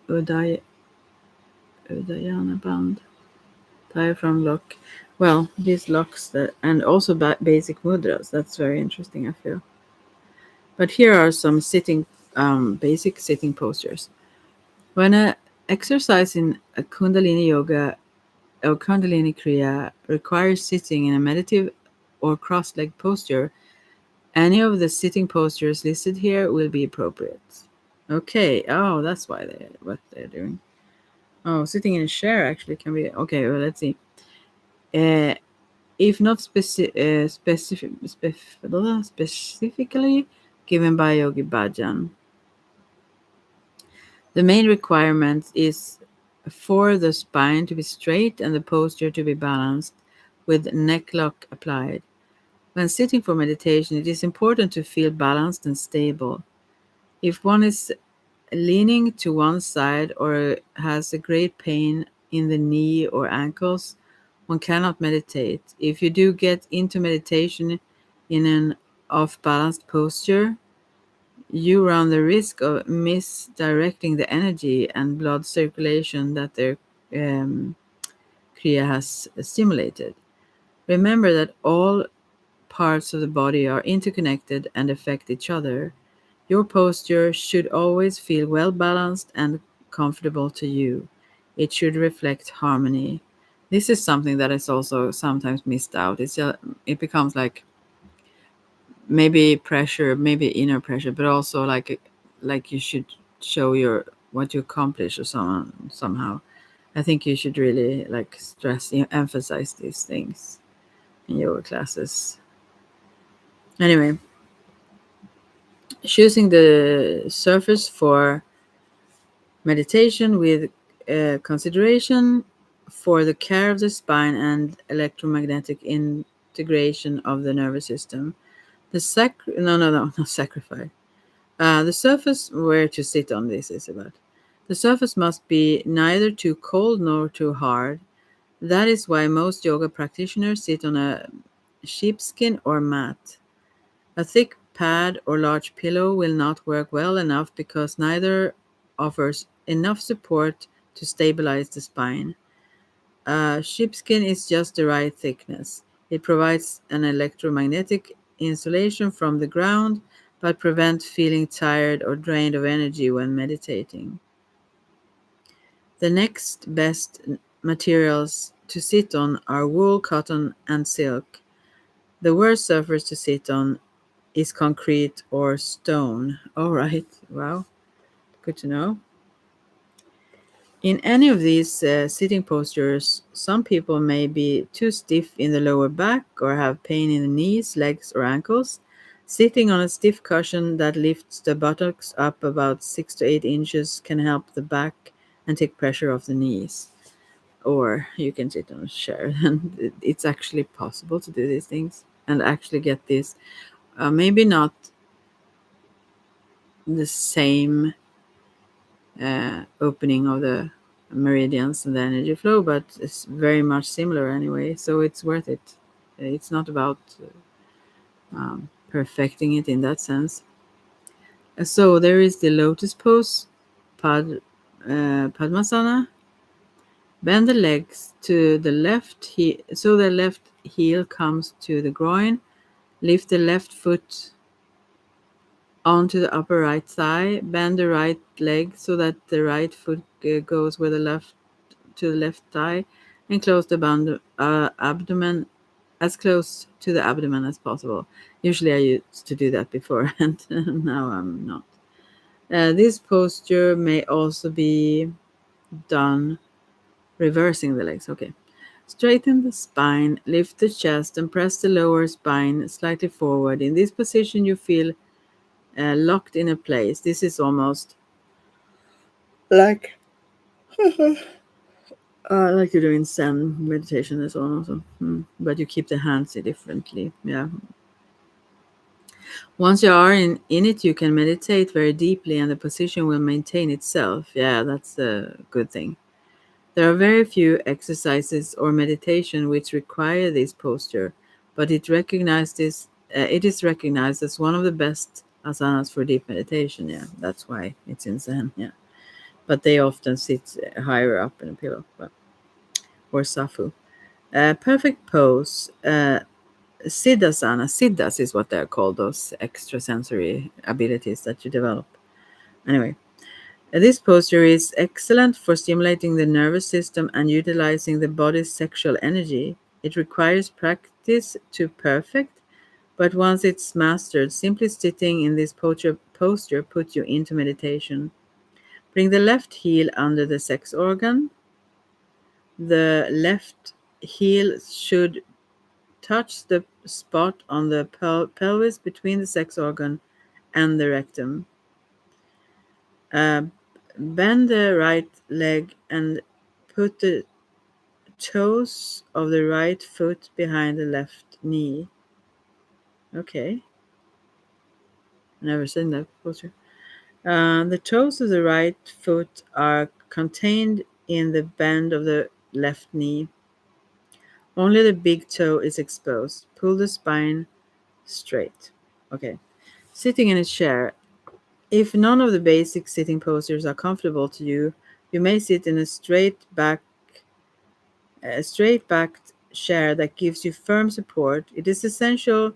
Uday Udayana band. Diaphragm lock. Well, these locks that, and also basic mudras. That's very interesting, I feel. But here are some basic sitting postures. When a exercise in a Kundalini yoga or Kundalini kriya requires sitting in a meditative or cross-legged posture, any of the sitting postures listed here will be appropriate. Okay. Oh, that's why what they're doing. Oh, sitting in a chair actually can be okay. Well, let's see. Uh, if not specifically given by Yogi Bhajan. The main requirement is for the spine to be straight and the posture to be balanced with neck lock applied. When sitting for meditation, it is important to feel balanced and stable. If one is leaning to one side or has a great pain in the knee or ankles, one cannot meditate. If you do get into meditation in an off balanced posture, you run the risk of misdirecting the energy and blood circulation that their um, Kriya has stimulated. Remember that all parts of the body are interconnected and affect each other. Your posture should always feel well balanced and comfortable to you. It should reflect harmony. This is something that is also sometimes missed out. It becomes like maybe pressure, maybe inner pressure, but also like you should show your what you accomplish or somehow. I think you should really like emphasize these things in yoga classes. Anyway, choosing the surface for meditation with consideration for the care of the spine and electromagnetic integration of the nervous system. No, sacrifice. The surface where to sit on this is about. The surface must be neither too cold nor too hard. That is why most yoga practitioners sit on a sheepskin or mat. A thick pad or large pillow will not work well enough because neither offers enough support to stabilize the spine. Sheepskin is just the right thickness. It provides an electromagnetic insulation from the ground but prevents feeling tired or drained of energy when meditating. The next best materials to sit on are wool, cotton, and silk. The worst surface to sit on is concrete or stone. All right, wow, good to know. In any of these sitting postures, some people may be too stiff in the lower back or have pain in the knees, legs, or ankles. Sitting on a stiff cushion that lifts the buttocks up about 6 to 8 inches can help the back and take pressure off the knees. Or you can sit on a chair, and it's actually possible to do these things and actually get this. Maybe not the same opening of the meridians and the energy flow, but it's very much similar anyway. So it's worth it. It's not about perfecting it in that sense. So there is the lotus pose, Padmasana. Bend the legs to the left so the left heel comes to the groin. Lift the left foot onto the upper right thigh. Bend the right leg so that the right foot goes where the left to the left thigh, and close the abdomen as close to the abdomen as possible. Usually I used to do that before, and now I'm not. This posture may also be done reversing the legs. Okay. Straighten the spine, lift the chest, and press the lower spine slightly forward. In this position, you feel locked in a place. This is almost like like you do in Zen meditation as well. Also. But you keep the hands differently. Yeah. Once you are in it, you can meditate very deeply and the position will maintain itself. Yeah, that's a good thing. There are very few exercises or meditation which require this posture, but it is recognized as one of the best asanas for deep meditation. Yeah, that's why it's in Zen. Yeah, but they often sit higher up in a pillow or safu. Perfect pose. Siddhasana. Siddhas is what they're called. Those extrasensory abilities that you develop. Anyway, this posture is excellent for stimulating the nervous system and utilizing the body's sexual energy. It requires practice to perfect, but once it's mastered, simply sitting in this posture puts you into meditation. Bring the left heel under the sex organ. The left heel should touch the spot on the pelvis between the sex organ and the rectum. Uh, Bend the right leg and put the toes of the right foot behind the left knee. Okay, never seen that posture. The toes of the right foot are contained in the bend of the left knee. Only the big toe is exposed. Pull the spine straight. Okay. Sitting in a chair. If none of the basic sitting postures are comfortable to you, you may sit in a straight backed chair that gives you firm support. It is essential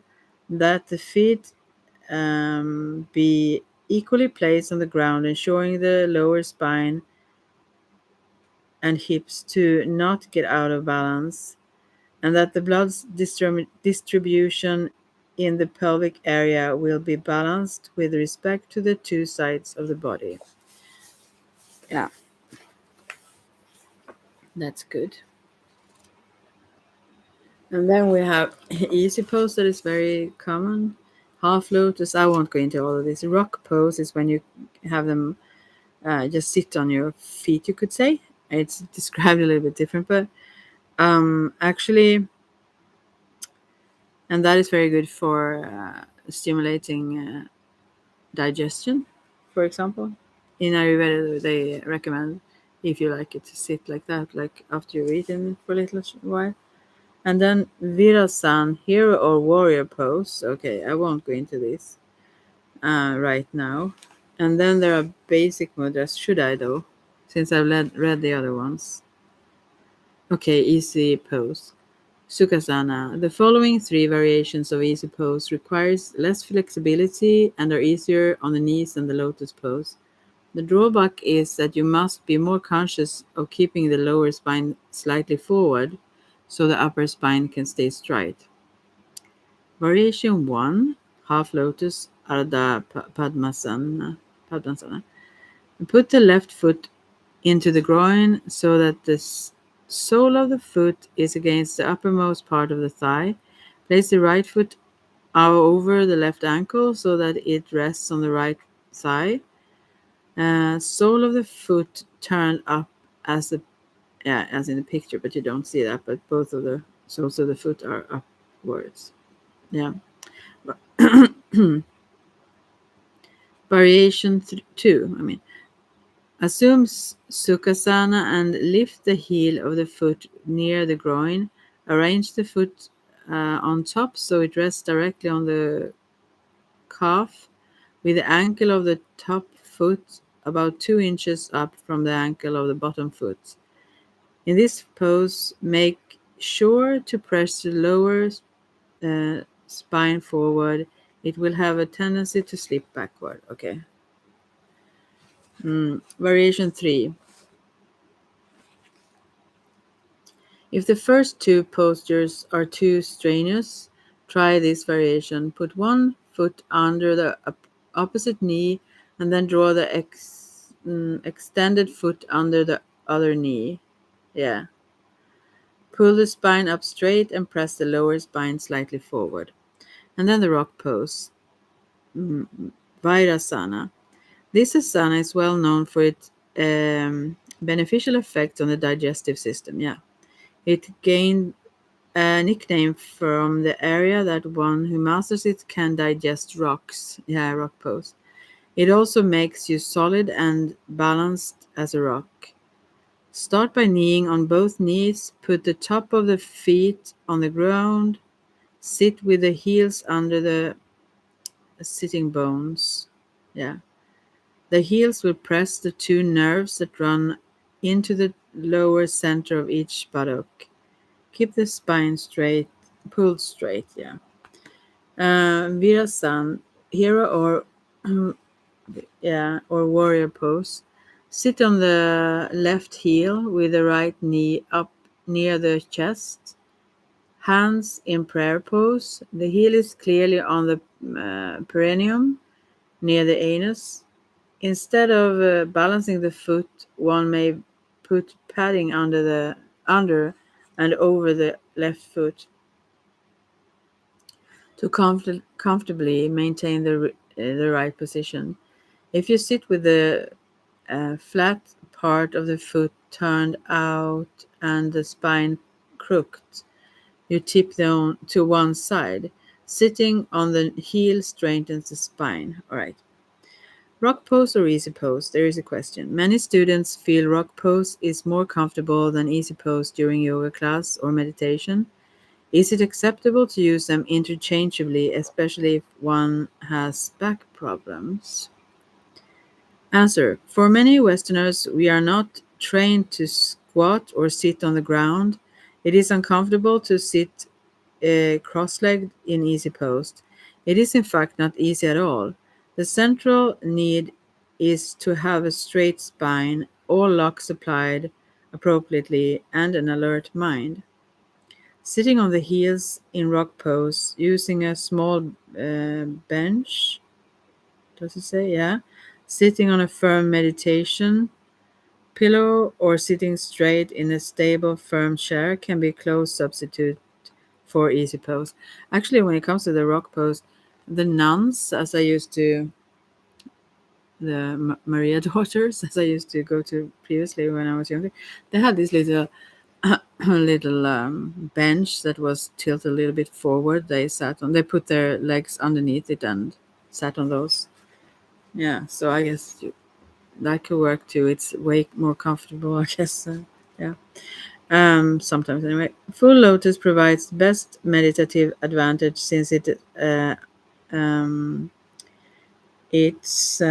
that the feet be equally placed on the ground, ensuring the lower spine and hips to not get out of balance, and that the blood distribution in the pelvic area will be balanced with respect to the two sides of the body. Yeah, that's good. And then we have easy pose that is very common. Half lotus. I won't go into all of this. Rock pose is when you have them just sit on your feet. You could say it's described a little bit different, but actually, and that is very good for stimulating digestion, for example. In Ayurveda, they recommend if you like it to sit like that, like after you've eaten for a little while. And then Virasan, hero or warrior pose. Okay, I won't go into this right now. And then there are basic mudras. Should I though? Since I've read the other ones. Okay, easy pose. Sukhasana. The following three variations of easy pose requires less flexibility and are easier on the knees than the lotus pose. The drawback is that you must be more conscious of keeping the lower spine slightly forward so the upper spine can stay straight. Variation 1, half lotus, Ardha Padmasana. Put the left foot into the groin so that the sole of the foot is against the uppermost part of the thigh. Place the right foot over the left ankle so that it rests on the right thigh. Sole of the foot turned up as the as in the picture, but you don't see that. But both of the soles of the foot are upwards. Yeah. Variation 2. Assume Sukhasana and lift the heel of the foot near the groin. Arrange the foot on top so it rests directly on the calf, with the ankle of the top foot about 2 inches up from the ankle of the bottom foot. In this pose, make sure to press the lower spine forward. It will have a tendency to slip backward. Okay. Variation 3. If the first two postures are too strenuous, try this variation. Put one foot under the opposite knee and then draw the extended foot under the other knee. Yeah. Pull the spine up straight and press the lower spine slightly forward. And then the rock pose. Vairasana. This asana is well known for its beneficial effects on the digestive system. Yeah, it gained a nickname from the area that one who masters it can digest rocks. Yeah, rock pose. It also makes you solid and balanced as a rock. Start by kneeling on both knees. Put the top of the feet on the ground. Sit with the heels under the sitting bones. Yeah. The heels will press the two nerves that run into the lower center of each buttock. Keep the spine straight, pulled straight. Yeah. Virasan, hero or yeah, or warrior pose. Sit on the left heel with the right knee up near the chest. Hands in prayer pose. The heel is clearly on the perineum near the anus. Instead of balancing the foot, one may put padding under and over the left foot to comfortably maintain the right position. If you sit with the flat part of the foot turned out and the spine crooked, you tip to one side. Sitting on the heel strengthens the spine. All right. Rock pose or easy pose? There is a question. Many students feel rock pose is more comfortable than easy pose during yoga class or meditation. Is it acceptable to use them interchangeably, especially if one has back problems? Answer. For many Westerners, we are not trained to squat or sit on the ground. It is uncomfortable to sit cross-legged in easy pose. It is in fact not easy at all. The central need is to have a straight spine, all locks applied appropriately, and an alert mind. Sitting on the heels in rock pose, using a small bench, does it say? Yeah. Sitting on a firm meditation pillow or sitting straight in a stable, firm chair can be a close substitute for easy pose. Actually, when it comes to the rock pose, the nuns, as I used to, the Maria daughters, as I used to go to previously when I was younger, they had this little little bench that was tilted a little bit forward. They sat on. They put their legs underneath it and sat on those. Yeah, so I guess that could work too. It's way more comfortable, I guess. Yeah. Sometimes anyway. Full lotus provides best meditative advantage since um, it's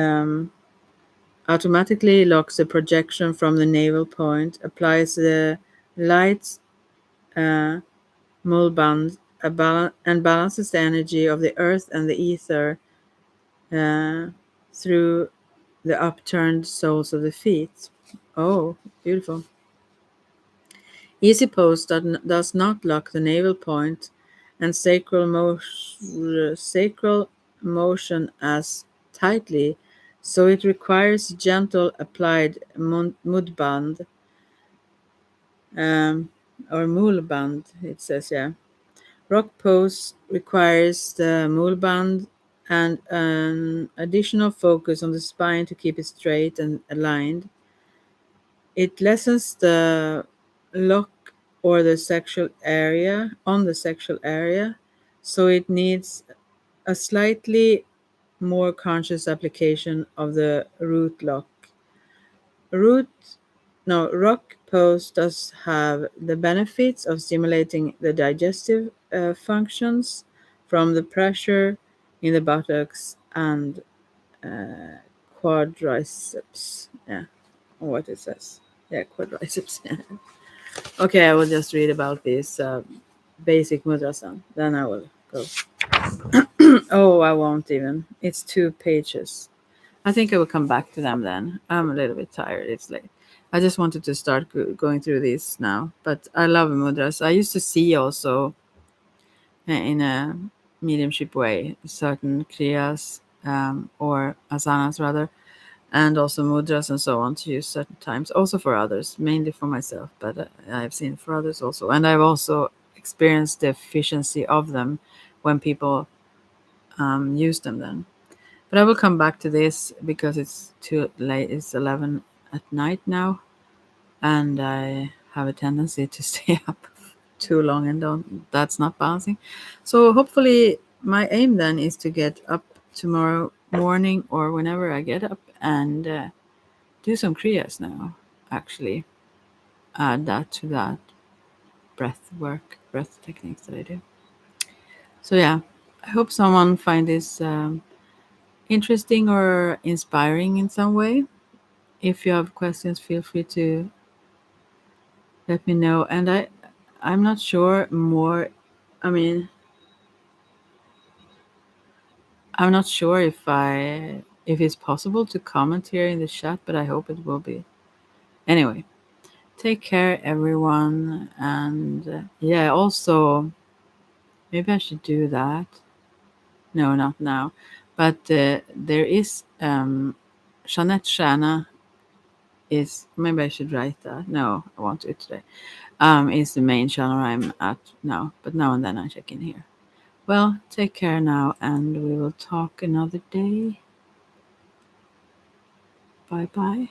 automatically locks the projection from the navel point, applies the light uh, mulband and balances the energy of the earth and the ether uh, through the upturned soles of the feet. Oh, beautiful. Easy pose does not lock the navel point and sacral motion as tightly, so it requires gentle applied mudband um, or mulband. It says, yeah. Rock pose requires the mulband and an additional focus on the spine to keep it straight and aligned. It lessens the lock or the sexual area on the sexual area, so it needs a slightly more conscious application of the root lock. Root no rock pose does have the benefits of stimulating the digestive functions from the pressure in the buttocks and uh, quadriceps. Yeah, what it says. Yeah, quadriceps. Okay, I will just read about this basic mudrasan. Then I will go. Oh, I won't even. It's 2 pages. I think I will come back to them then. I'm a little bit tired. It's late. I just wanted to start going through these now. But I love mudras. I used to see also in a mediumship way certain kriyas or asanas rather, and also mudras and so on to use certain times. Also for others, mainly for myself, but I've seen for others also. And I've also experienced the efficiency of them when people use them then. But I will come back to this because it's too late. It's 11 at night now, and I have a tendency to stay up too long and don't. That's not balancing. So hopefully, my aim then is to get up tomorrow morning or whenever I get up and do some kriyas now. Actually, add that to that breath techniques that I do. So yeah, I hope someone find this interesting or inspiring in some way. If you have questions, feel free to let me know. And I'm not sure more. I mean, I'm not sure if it's possible to comment here in the chat, but I hope it will be. Anyway, take care, everyone, and yeah. Also, maybe I should do that. No, not now. But there is Jeanette Shana is maybe I should write that. No, I won't do it today. Is the main channel I'm at now, but now and then I check in here. Well, take care now, and we will talk another day. Bye bye.